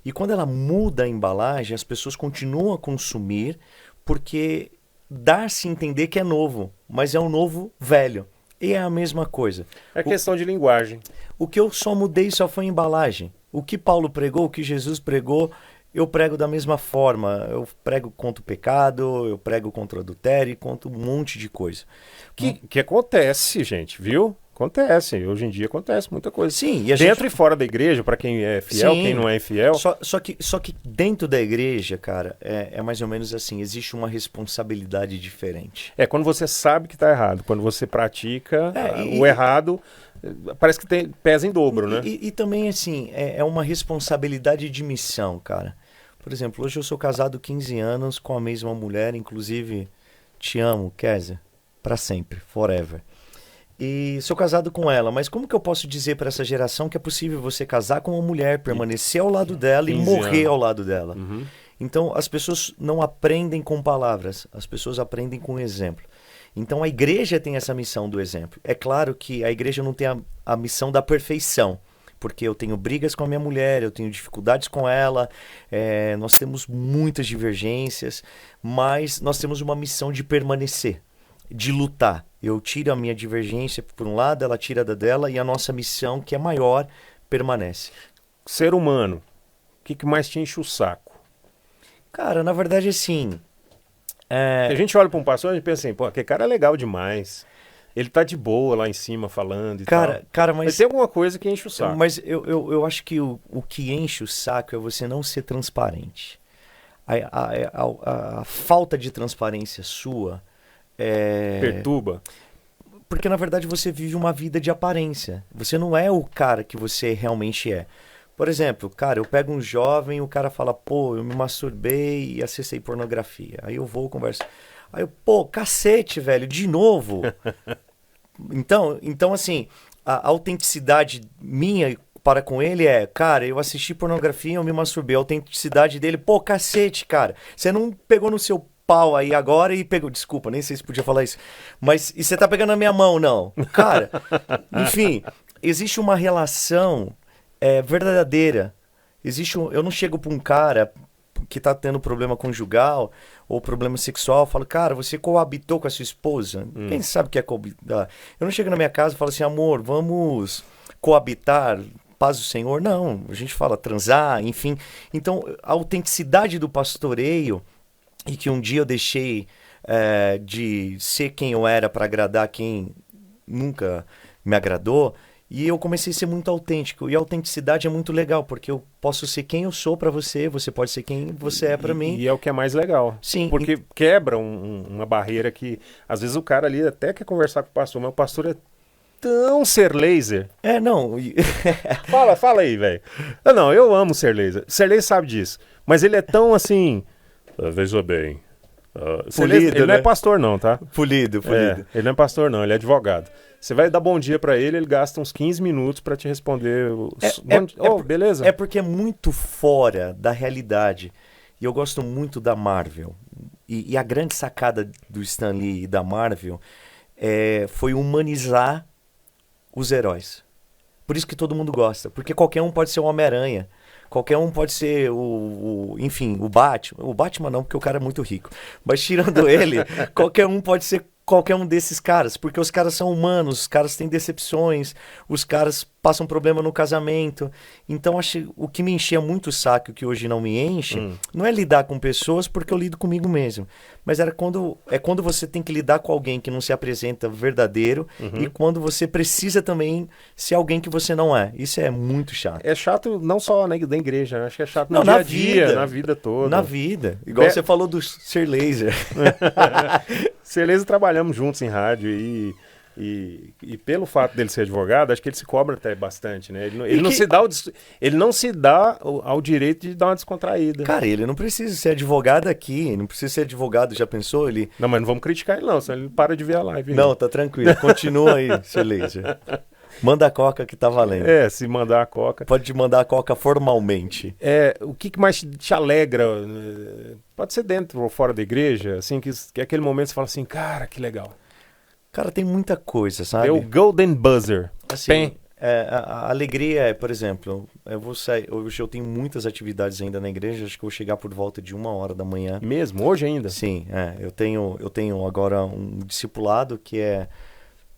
E quando ela muda a embalagem, as pessoas continuam a consumir porque dá-se a entender que é novo, mas é um novo velho. E é a mesma coisa. É questão de linguagem. O que eu só mudei só foi a embalagem. O que Paulo pregou, o que Jesus pregou, eu prego da mesma forma. Eu prego contra o pecado, eu prego contra o adultério, contra um monte de coisa. Que acontece, gente, viu? Acontece. Hoje em dia acontece muita coisa. Sim, e a Dentro e fora da igreja, para quem é fiel, Sim. quem não é infiel. Só que dentro da igreja, cara, é mais ou menos assim, existe uma responsabilidade diferente. É quando você sabe que está errado. Quando você pratica É, o errado, parece que pesa em dobro, né? E também, assim, é uma responsabilidade de missão, cara. Por exemplo, hoje eu sou casado 15 anos com a mesma mulher, inclusive, te amo, Kézia, para sempre, forever. E sou casado com ela, mas como que eu posso dizer para essa geração que é possível você casar com uma mulher, permanecer ao lado dela e 15 morrer anos. ao lado dela? Uhum. Então, as pessoas não aprendem com palavras, as pessoas aprendem com exemplo. Então, a igreja tem essa missão do exemplo. É claro que a igreja não tem a missão da perfeição, porque eu tenho brigas com a minha mulher, eu tenho dificuldades com ela, nós temos muitas divergências, mas nós temos uma missão de permanecer, de lutar. Eu tiro a minha divergência por um lado, ela tira da dela, e a nossa missão, que é maior, permanece. Ser humano, o que mais te enche o saco? Cara, na verdade, assim... A gente olha para um pastor e pensa assim, pô, aquele cara é legal demais. Ele tá de boa lá em cima falando e tal. Cara, Mas tem alguma coisa que enche o saco. Mas eu acho que o que enche o saco é você não ser transparente. A falta de transparência sua Perturba. porque, na verdade, você vive uma vida de aparência. Você não é o cara que você realmente é. Por exemplo, cara, eu pego um jovem, o cara fala, pô, eu me masturbei e acessei pornografia. Aí eu vou, converso. Aí eu, pô, cacete, velho, de novo. Então, assim, a autenticidade minha para com ele é, cara, eu assisti pornografia, eu me masturbei. A autenticidade dele, pô, cacete, cara. Você não pegou no seu pau aí agora e pegou... Desculpa, nem sei se podia falar isso. Mas, e você tá pegando na minha mão, não. Cara, enfim, existe uma relação verdadeira. Eu não chego pra um cara que tá tendo problema conjugal ou problema sexual, falo, cara, você coabitou com a sua esposa? Quem sabe o que é coabitar? Eu não chego na minha casa e falo assim, amor, vamos coabitar, paz do Senhor? Não, a gente fala transar, enfim. Então, a autenticidade do pastoreio, e que um dia eu deixei de ser quem eu era para agradar quem nunca me agradou, e eu comecei a ser muito autêntico. E a autenticidade é muito legal, porque eu posso ser quem eu sou para você, você pode ser quem você é para mim. E é o que é mais legal. Sim. Porque quebra uma barreira que, às vezes, o cara ali até quer conversar com o pastor, mas o pastor é tão ser laser. Não. Fala aí, velho. Não, eu amo ser laser. Ser laser sabe disso. Mas ele é tão assim... Veja bem. Polido, ele não né? é pastor não, tá? Polido. Ele não é pastor não, ele é advogado. Você vai dar bom dia pra ele gasta uns 15 minutos pra te responder. Beleza? É porque é muito fora da realidade. E eu gosto muito da Marvel. E a grande sacada do Stan Lee e da Marvel foi humanizar os heróis. Por isso que todo mundo gosta. Porque qualquer um pode ser o Homem-Aranha. Qualquer um pode ser enfim, o Batman. O Batman não, porque o cara é muito rico. Mas tirando ele, qualquer um pode ser qualquer um desses caras. Porque os caras são humanos, os caras têm decepções, os caras passam problema no casamento. Então, o que me enchia muito o saco, que hoje não me enche, não é lidar com pessoas, porque eu lido comigo mesmo. Mas quando você tem que lidar com alguém que não se apresenta verdadeiro e quando você precisa também ser alguém que você não é. Isso é muito chato. É chato não só na igreja, acho que é chato Não, no na dia a dia, vida. na vida toda. Na vida. Igual você falou do ser laser. Certeza trabalhamos juntos em rádio e pelo fato dele ser advogado, acho que ele se cobra até bastante, né? Ele não se dá ao direito de dar uma descontraída. Cara, ele não precisa ser advogado aqui, não precisa ser advogado, já pensou? Não, mas não vamos criticar ele não, senão ele para de ver a live. Não, tá tranquilo, continua aí, seu laser. Manda a coca que tá valendo. Se mandar a coca. Pode mandar a coca formalmente. O que mais te alegra? Pode ser dentro ou fora da igreja, assim, que é aquele momento que você fala assim, cara, que legal. Cara, tem muita coisa, sabe? É o Golden Buzzer. Assim, A alegria é, por exemplo, eu vou sair, hoje eu tenho muitas atividades ainda na igreja, acho que eu vou chegar por volta de 1h da manhã. Mesmo? Hoje ainda? Sim, eu tenho agora um discipulado que é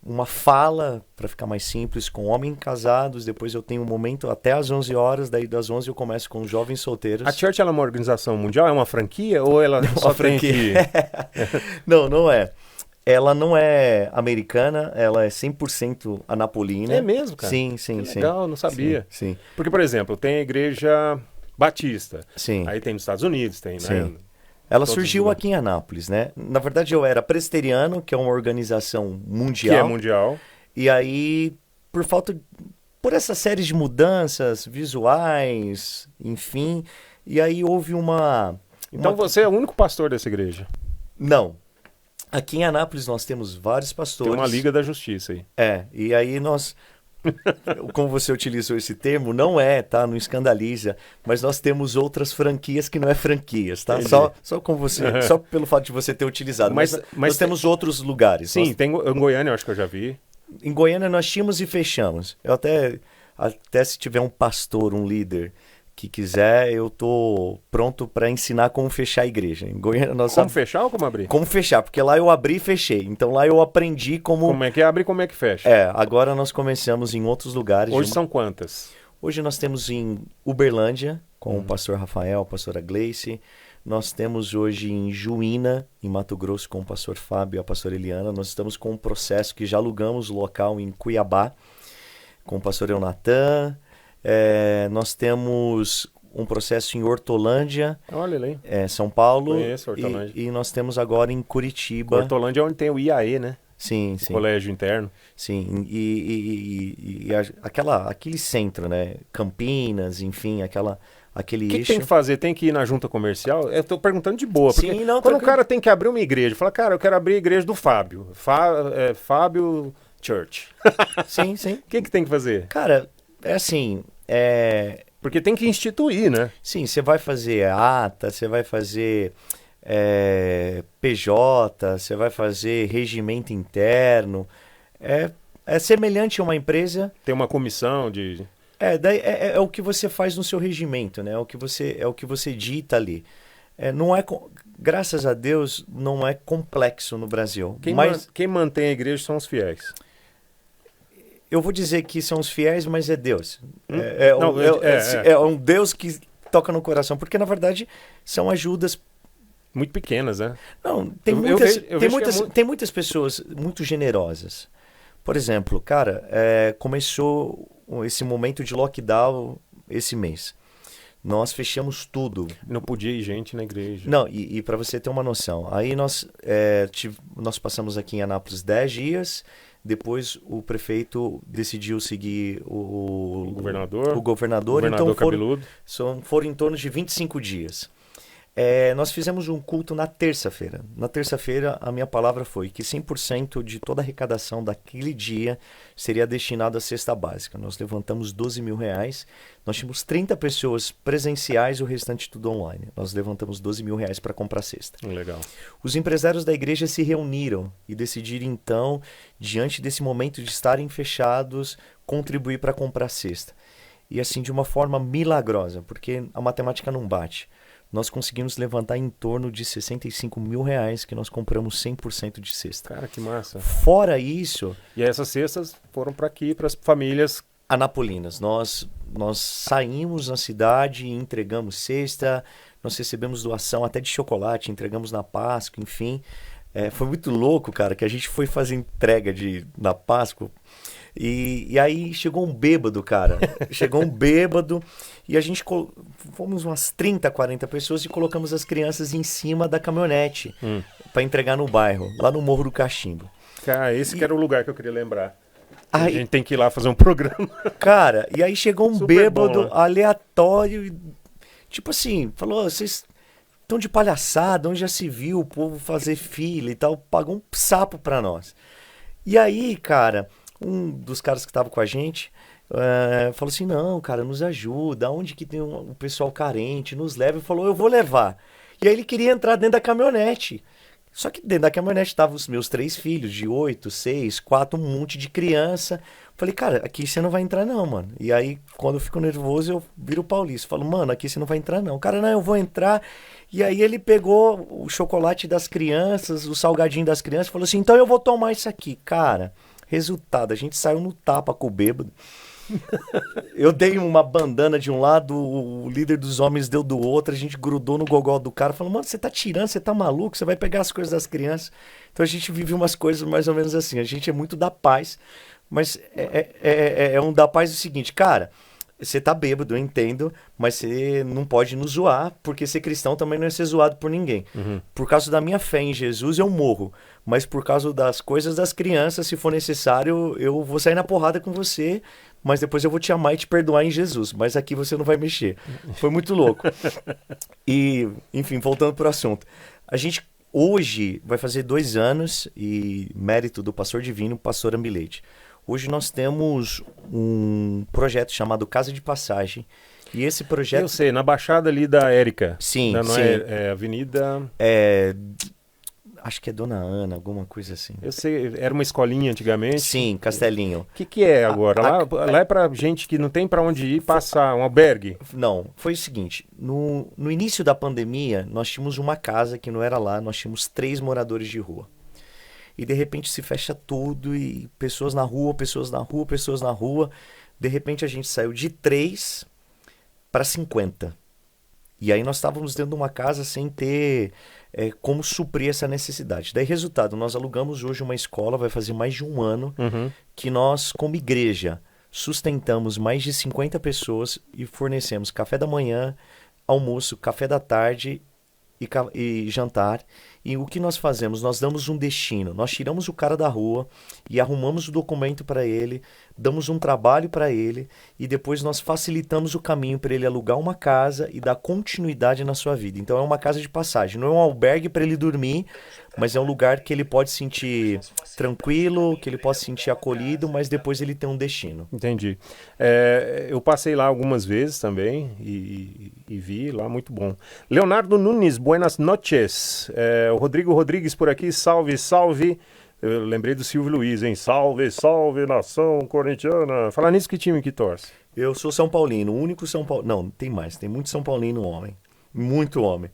uma fala, para ficar mais simples, com homens casados. Depois eu tenho um momento até às 11 horas, daí das 11 eu começo com jovens solteiros. A Church ela é uma organização mundial? É uma franquia? Ou ela só tem aqui? Não é. Ela não é americana, ela é 100% anapolina. É mesmo, cara? Sim. Legal, não sabia. Sim. Porque, por exemplo, tem a igreja batista. Sim. Aí tem nos Estados Unidos, tem, Sim. né? Ela Todos surgiu os aqui em Anápolis, né? Na verdade, eu era presbiteriano, que é uma organização mundial. Que é mundial. E aí, por essa série de mudanças visuais, enfim, e aí houve Então você é o único pastor dessa igreja. Não. Aqui em Anápolis nós temos vários pastores. Tem uma Liga da Justiça aí. E aí nós... Como você utilizou esse termo, não tá? Não escandaliza, mas nós temos outras franquias que não é franquias, tá? Só com você, só pelo fato de você ter utilizado. Mas nós temos outros lugares. Sim, tem em Goiânia, eu acho que eu já vi. Em Goiânia nós tínhamos e fechamos. Eu até se tiver um pastor, um líder que quiser, eu tô pronto para ensinar como fechar a igreja. Em Goiânia Como fechar ou como abrir? Como fechar, porque lá eu abri e fechei. Então lá eu aprendi Como é que abre e como é que fecha? Agora nós começamos em outros lugares. Hoje são quantas? Hoje nós temos em Uberlândia, com o pastor Rafael, a pastora Gleice. Nós temos hoje em Juína, em Mato Grosso, com o pastor Fábio e a pastora Eliana. Nós estamos com um processo que já alugamos o local em Cuiabá, com o pastor Eunatan. Nós temos um processo em Hortolândia, olha ali. São Paulo. Conheço Hortolândia. E nós temos agora em Curitiba. Hortolândia é onde tem o IAE, né? Sim. Colégio interno. Sim, aquele centro, né? Campinas, enfim, aquele O que eixo. tem que fazer? Tem que ir na junta comercial? Eu tô perguntando de boa, porque Sim, não, quando o tranquilo. cara tem que abrir uma igreja, fala, cara, eu quero abrir a igreja do Fábio. Fábio Church. Sim. O que tem que fazer? Cara, é assim, Porque tem que instituir, né? sim, você vai fazer ata, você vai fazer PJ, você vai fazer regimento interno. É semelhante a uma empresa. Tem uma comissão de... É o que você faz no seu regimento, né? É o que você dita ali. Graças a Deus, não é complexo no Brasil. Quem mantém a igreja são os fiéis. Eu vou dizer que são os fiéis, mas é Deus. Não, É um Deus que toca no coração. Porque, na verdade, são ajudas... Muito pequenas, né? Não, tem muitas pessoas muito generosas. Por exemplo, cara, começou esse momento de lockdown esse mês. Nós fechamos tudo. Não podia ir gente na igreja. Não, e para você ter uma noção, aí nós passamos aqui em Anápolis 10 dias, depois o prefeito decidiu seguir o governador. O governador, Governador então cabeludo. foram em torno de 25 dias. Nós fizemos um culto na terça-feira. Na terça-feira, a minha palavra foi que 100% de toda a arrecadação daquele dia seria destinado à cesta básica. Nós levantamos R$12 mil. Nós tínhamos 30 pessoas presenciais e o restante tudo online. Nós levantamos R$12 mil para comprar cesta. Legal. Os empresários da igreja se reuniram e decidiram, então, diante desse momento de estarem fechados, contribuir para comprar cesta. E assim, de uma forma milagrosa, porque a matemática não bate. Nós conseguimos levantar em torno de R$65 mil que nós compramos 100% de cesta. Cara, que massa. Fora isso... E essas cestas foram para aqui, para as famílias... Anapolinas. Nós saímos na cidade e entregamos cesta, nós recebemos doação até de chocolate, entregamos na Páscoa, enfim. Foi muito louco, cara, que a gente foi fazer entrega na Páscoa... E aí chegou um bêbado, cara. Chegou um bêbado e a gente fomos umas 30, 40 pessoas e colocamos as crianças em cima da caminhonete para entregar no bairro, lá no Morro do Cachimbo. Cara, esse que era o lugar que eu queria lembrar. Aí, a gente tem que ir lá fazer um programa. Cara, e aí chegou um Super bêbado bom, né? aleatório, tipo assim, falou, vocês estão de palhaçada, onde já se viu o povo fazer fila e tal, pagou um sapo pra nós. E aí, cara... Um dos caras que estava com a gente falou assim, não, cara, nos ajuda, onde que tem um pessoal carente, nos leva. Ele falou, eu vou levar. E aí ele queria entrar dentro da caminhonete. Só que dentro da caminhonete estavam os meus 3 filhos, de 8, 6, 4, um monte de criança. Falei, cara, aqui você não vai entrar não, mano. E aí, quando eu fico nervoso, eu viro o Paulista. Falo, mano, aqui você não vai entrar não. Cara, não, eu vou entrar. E aí ele pegou o chocolate das crianças, o salgadinho das crianças, e falou assim, então eu vou tomar isso aqui. Cara, resultado, a gente saiu no tapa com o bêbado. Eu dei uma bandana de um lado, o líder dos homens deu do outro, a gente grudou no gogó do cara, falou, mano, você tá tirando, você tá maluco, você vai pegar as coisas das crianças. Então a gente vive umas coisas mais ou menos assim, a gente é muito da paz, mas é um da paz do seguinte, cara, você tá bêbado, eu entendo, mas você não pode nos zoar, porque ser cristão também não é ser zoado por ninguém. Por causa da minha fé em Jesus, eu morro. Mas por causa das coisas das crianças, se for necessário, eu vou sair na porrada com você, mas depois eu vou te amar e te perdoar em Jesus. Mas aqui você não vai mexer. Foi muito louco. E, enfim, voltando pro assunto. A gente hoje vai fazer 2 anos, e mérito do pastor divino, pastor Ambileite. Hoje nós temos um projeto chamado Casa de Passagem. E esse projeto... Eu sei, na Baixada ali da Érica. Sim, não sim. É Avenida... Acho que é Dona Ana, alguma coisa assim. Eu sei, era uma escolinha antigamente. Sim, Castelinho. O que é agora? Lá é pra gente que não tem pra onde ir passar, um albergue. Não, foi o seguinte, no início da pandemia, nós tínhamos uma casa que não era lá, nós tínhamos 3 moradores de rua. E de repente se fecha tudo e pessoas na rua, pessoas na rua, pessoas na rua. De repente a gente saiu de 3 para 50. E aí nós estávamos dentro de uma casa sem ter como suprir essa necessidade. Daí, resultado, nós alugamos hoje uma escola, vai fazer mais de 1 ano, que nós, como igreja, sustentamos mais de 50 pessoas e fornecemos café da manhã, almoço, café da tarde e jantar. E o que nós fazemos? Nós damos um destino. Nós tiramos o cara da rua e arrumamos o documento para ele, damos um trabalho para ele e depois nós facilitamos o caminho para ele alugar uma casa e dar continuidade na sua vida. Então é uma casa de passagem, não é um albergue para ele dormir, mas é um lugar que ele pode sentir tranquilo, que ele possa sentir acolhido, mas depois ele tem um destino. Entendi. Eu passei lá algumas vezes também e vi lá, muito bom. Leonardo Nunes, buenas noches. O Rodrigo Rodrigues por aqui, salve, salve. Eu lembrei do Silvio Luiz, hein? Salve, salve, nação corintiana. Falar nisso, que time que torce? Eu sou São Paulino, o único São Paulino. Não, tem mais, tem muito São Paulino homem. Muito homem.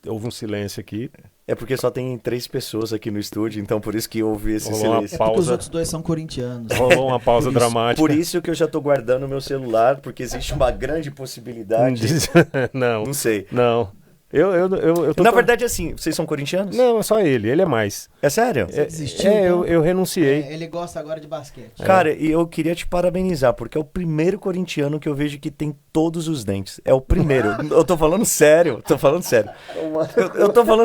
Houve um silêncio aqui. É porque só tem 3 pessoas aqui no estúdio, então por isso que houve esse Rolou uma silêncio. Porque os pausa. outros 2 são corintianos. Rolou uma pausa dramática. Por isso que eu já tô guardando o meu celular, porque existe uma grande possibilidade. Não, Não sei. não. Eu tô Na verdade, assim, vocês são corintianos? Não, é só ele é mais. É sério? Você desistiu, então? Eu renunciei. Ele gosta agora de basquete. Cara, e eu queria te parabenizar, porque é o primeiro corintiano que eu vejo que tem todos os dentes. É o primeiro. Eu tô falando sério, Eu tô falando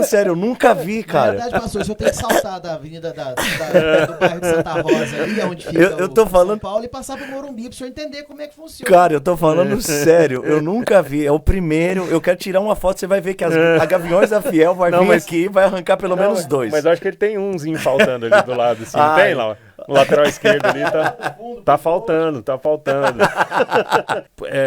sério, eu nunca vi, cara. Na verdade, pastor, o senhor tem que saltar da avenida do bairro de Santa Rosa, ali onde fica Eu tô falando... São Paulo, e passar pro Morumbi, pro senhor entender como é que funciona. Cara, eu tô falando sério, eu nunca vi. É o primeiro, eu quero tirar uma foto, você vai ver que a Gaviões da Fiel vai vir aqui e vai arrancar pelo menos 2. Mas eu acho que ele tem umzinho faltando ali do lado, assim. Não tem lá? O lateral esquerdo ali tá faltando.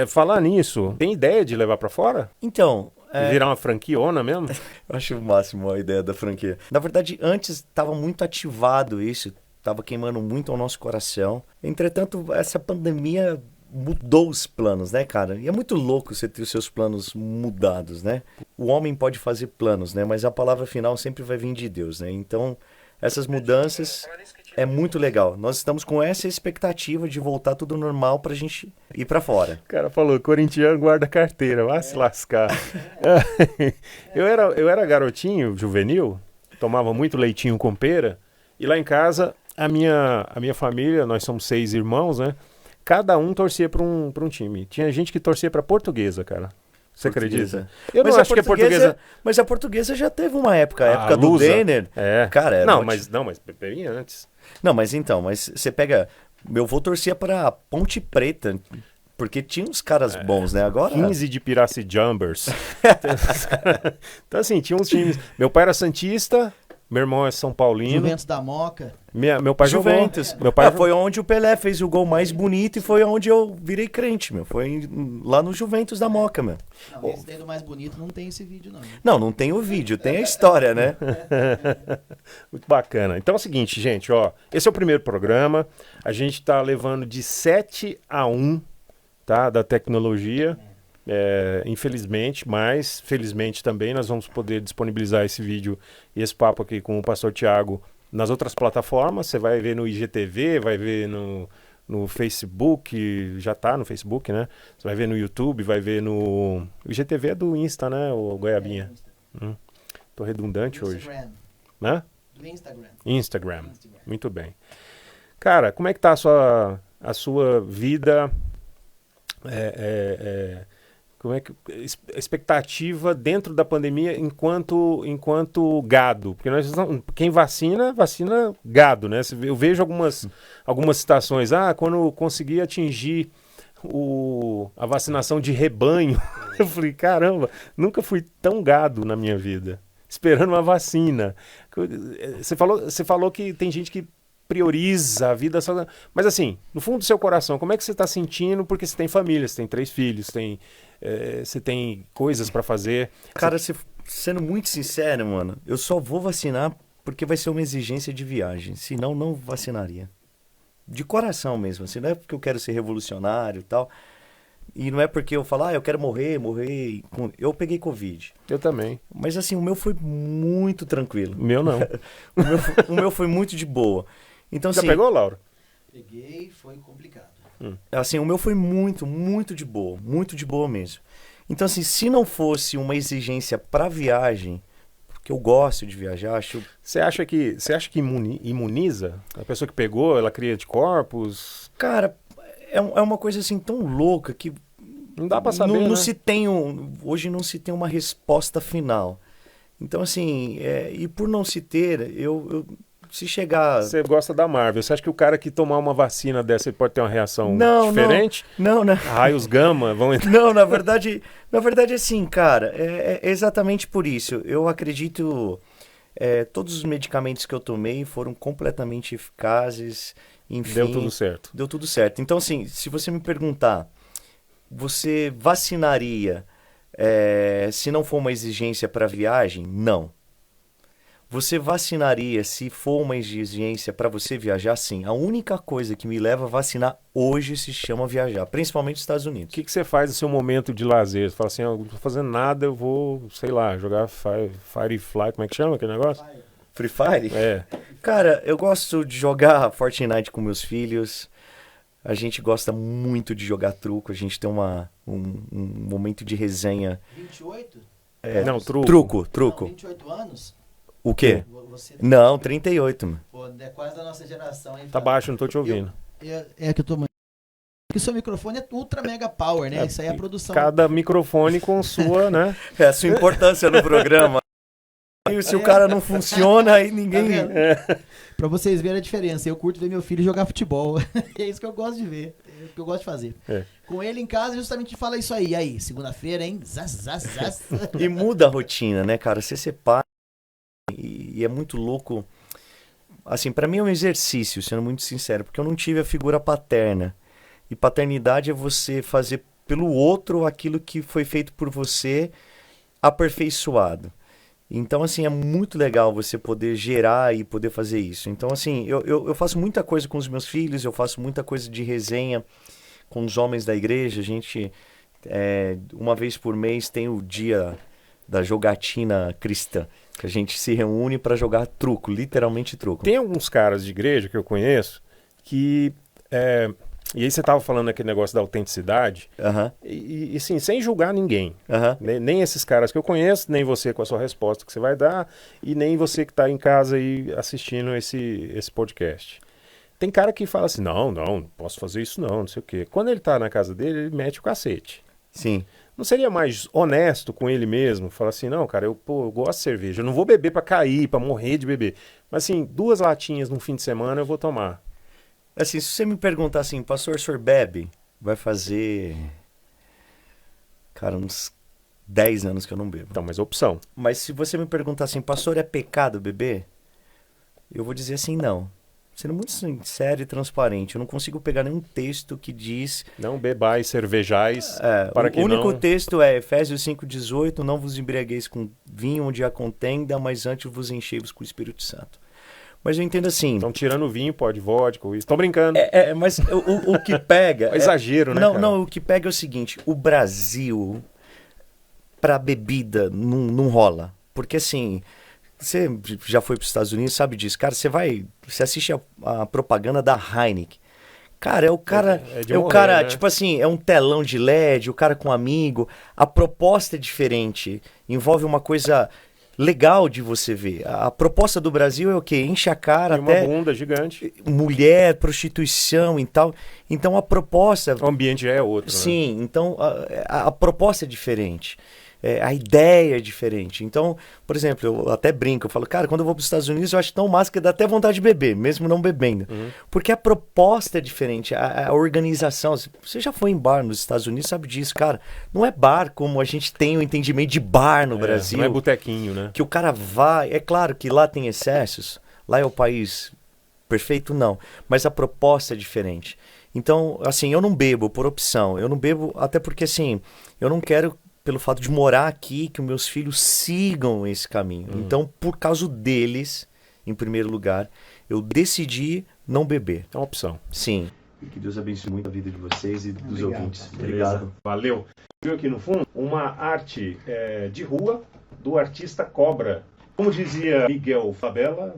Falar nisso, tem ideia de levar pra fora? Então... Virar uma franquiona mesmo? Eu acho o máximo a ideia da franquia. Na verdade, antes estava muito ativado isso, estava queimando muito ao nosso coração. Entretanto, essa pandemia mudou os planos, né, cara? E é muito louco você ter os seus planos mudados, né? O homem pode fazer planos, né? Mas a palavra final sempre vai vir de Deus, né? Então, essas mudanças é muito legal. Nós estamos com essa expectativa de voltar tudo normal pra gente ir pra fora. O cara falou, corintiano guarda carteira, vai se lascar. Eu era garotinho, juvenil, tomava muito leitinho com pera, e lá em casa, a minha família, nós somos 6 irmãos, né? Cada um torcia para um time. Tinha gente que torcia para Portuguesa, cara. Você acredita? Eu não acho que é Portuguesa... Mas a Portuguesa já teve uma época, a época do Denner. Cara, era mas bem antes. Não, mas você pega... Meu avô torcia para Ponte Preta, porque tinha uns caras bons, né? Agora... 15 de Piraci Jumbers. Então, assim, tinha uns times... Meu pai era santista, Meu irmão é São Paulino. Juventus da Moca. Meu pai Juventus. Meu pai Foi onde o Pelé fez o gol mais bonito e foi onde eu virei crente, meu. Foi lá no Juventus da Moca, meu. Não, esse daí do mais bonito não tem esse vídeo, não. Não tem o vídeo, tem a história, né? Muito bacana. Então é o seguinte, gente, ó. Esse é o primeiro programa. A gente tá levando de 7-1, tá? Da tecnologia. Infelizmente, mas felizmente também nós vamos poder disponibilizar esse vídeo e esse papo aqui com o pastor Thiago nas outras plataformas. Você vai ver no IGTV, vai ver no Facebook, já tá no Facebook, né? Você vai ver no YouTube, vai ver no... O IGTV é do Insta, né, o Goiabinha? Tô redundante hoje. Né? Do Instagram. Instagram. Muito bem. Cara, como é que tá a sua vida... Como é que expectativa dentro da pandemia enquanto gado? Porque quem vacina gado, né? Eu vejo algumas citações. Quando conseguir atingir a vacinação de rebanho, eu falei, caramba, nunca fui tão gado na minha vida, esperando uma vacina. Você falou que tem gente que prioriza a vida só... Mas assim, no fundo do seu coração, como é que você está sentindo? Porque você tem família, você tem 3 filhos, você tem coisas para fazer. Cara, sendo muito sincero, mano, eu só vou vacinar porque vai ser uma exigência de viagem. Senão, não vacinaria. De coração mesmo. Assim, não é porque eu quero ser revolucionário e tal. E não é porque eu falo, eu quero morrer. Eu peguei Covid. Eu também. Mas assim, o meu foi muito tranquilo. O meu não. o meu foi muito de boa. Então, Já assim, pegou, Laura? Peguei, foi complicado. Assim, o meu foi muito, muito de boa mesmo. Então, assim, se não fosse uma exigência para viagem, porque eu gosto de viajar, acho... Você acha que imuniza? A pessoa que pegou, ela cria anticorpos? Cara, é uma coisa assim tão louca que... Não dá para saber, não né? se tem hoje não se tem uma resposta final. Então, assim, e por não se ter, se chegar... Você gosta da Marvel. Você acha que o cara que tomar uma vacina dessa ele pode ter uma reação diferente? Não. Raios gama vão entrar? Não, na verdade assim, cara, é exatamente por isso. Eu acredito, todos os medicamentos que eu tomei foram completamente eficazes, enfim... Deu tudo certo. Deu tudo certo. Então, assim, se você me perguntar, você vacinaria se não for uma exigência para viagem? Não. Você vacinaria se for uma exigência para você viajar? Sim. A única coisa que me leva a vacinar hoje se chama viajar, principalmente nos Estados Unidos. O que você faz no seu momento de lazer? Você fala assim, eu não tô fazendo nada, eu vou, sei lá, jogar Firefly, como é que chama aquele negócio? Free Fire? Cara, eu gosto de jogar Fortnite com meus filhos. A gente gosta muito de jogar truco. A gente tem um momento de resenha. 28? Não, truco. Truco. Não, 28 anos? O quê? Você... Não, 38, mano. Pô, é quase da nossa geração, hein? Tá baixo, não tô te ouvindo. É que eu tô... Porque o seu microfone é ultra mega power, né? Isso aí é a produção. Cada microfone com sua, né? É a sua importância no programa. E se o cara não funciona, aí ninguém... Pra vocês verem a diferença, eu curto ver meu filho jogar futebol. É isso que eu gosto de ver, é o que eu gosto de fazer. Com ele em casa, justamente fala isso aí. E aí, segunda-feira, hein? Zaz. E muda a rotina, né, cara? Você separa e é muito louco. Assim, pra mim é um exercício, sendo muito sincero, porque eu não tive a figura paterna. E paternidade é você fazer pelo outro aquilo que foi feito por você aperfeiçoado. Então, assim, é muito legal você poder gerar e poder fazer isso. Então, assim, eu faço muita coisa com os meus filhos, eu faço muita coisa de resenha com os homens da igreja. A gente, uma vez por mês, tem o dia da jogatina cristã, que a gente se reúne para jogar truco, literalmente truco. Tem alguns caras de igreja que eu conheço que... E aí você tava falando aquele negócio da autenticidade, e assim, sem julgar ninguém. Nem esses caras que eu conheço, nem você com a sua resposta que você vai dar, e nem você que tá em casa aí assistindo esse podcast. Tem cara que fala assim, não posso fazer isso não sei o quê. Quando ele tá na casa dele, ele mete o cacete. Sim. Não seria mais honesto com ele mesmo? Falar assim, não, cara, eu gosto de cerveja, eu não vou beber pra cair, pra morrer de beber. Mas assim, 2 latinhas no fim de semana eu vou tomar. Assim, se você me perguntar assim, pastor, o senhor bebe? Vai fazer, cara, uns 10 anos que eu não bebo. Então, mas opção. Mas se você me perguntar assim, pastor, é pecado beber? Eu vou dizer assim, não. Sendo muito sincero e transparente, eu não consigo pegar nenhum texto que diz... Não bebais, cervejais, para que O único não... texto é Efésios 5,18, não vos embriagueis com vinho onde há contenda, mas antes vos enchei-vos com o Espírito Santo. Mas eu entendo assim... Então, tirando o vinho, pode vodka, isso. Estão brincando. Mas o que pega... É exagero, né, Não, cara? não, o que pega é o seguinte, o Brasil, para bebida, não rola. Porque assim... Você já foi para os Estados Unidos, sabe disso. Cara, você assiste a propaganda da Heineken. Cara, é o cara, né? Tipo assim, é um telão de LED, o cara com um amigo. A proposta é diferente. Envolve uma coisa legal de você ver. A proposta do Brasil é o quê? Enche a cara até... uma bunda gigante. Mulher, prostituição e tal. Então a proposta... O ambiente já é outro, Sim, né? Então a proposta é diferente. A ideia é diferente. Então, por exemplo, eu até brinco, eu falo, cara, quando eu vou para os Estados Unidos eu acho tão massa que dá até vontade de beber, mesmo não bebendo. Porque a proposta é diferente, a organização. Você já foi em bar nos Estados Unidos, sabe disso, cara. Não é bar como a gente tem o entendimento de bar no Brasil. Não é botequinho, né? Que o cara vai... É claro que lá tem excessos, lá é o país perfeito, não. Mas a proposta é diferente. Então, assim, eu não bebo por opção. Eu não bebo até porque, assim, eu não quero... pelo fato de morar aqui, que os meus filhos sigam esse caminho. Então, por causa deles, em primeiro lugar, eu decidi não beber. É uma opção. Sim. E que Deus abençoe muito a vida de vocês e dos ouvintes. Obrigado. Valeu. Viu aqui no fundo uma arte de rua do artista Cobra. Como dizia Miguel Falabella,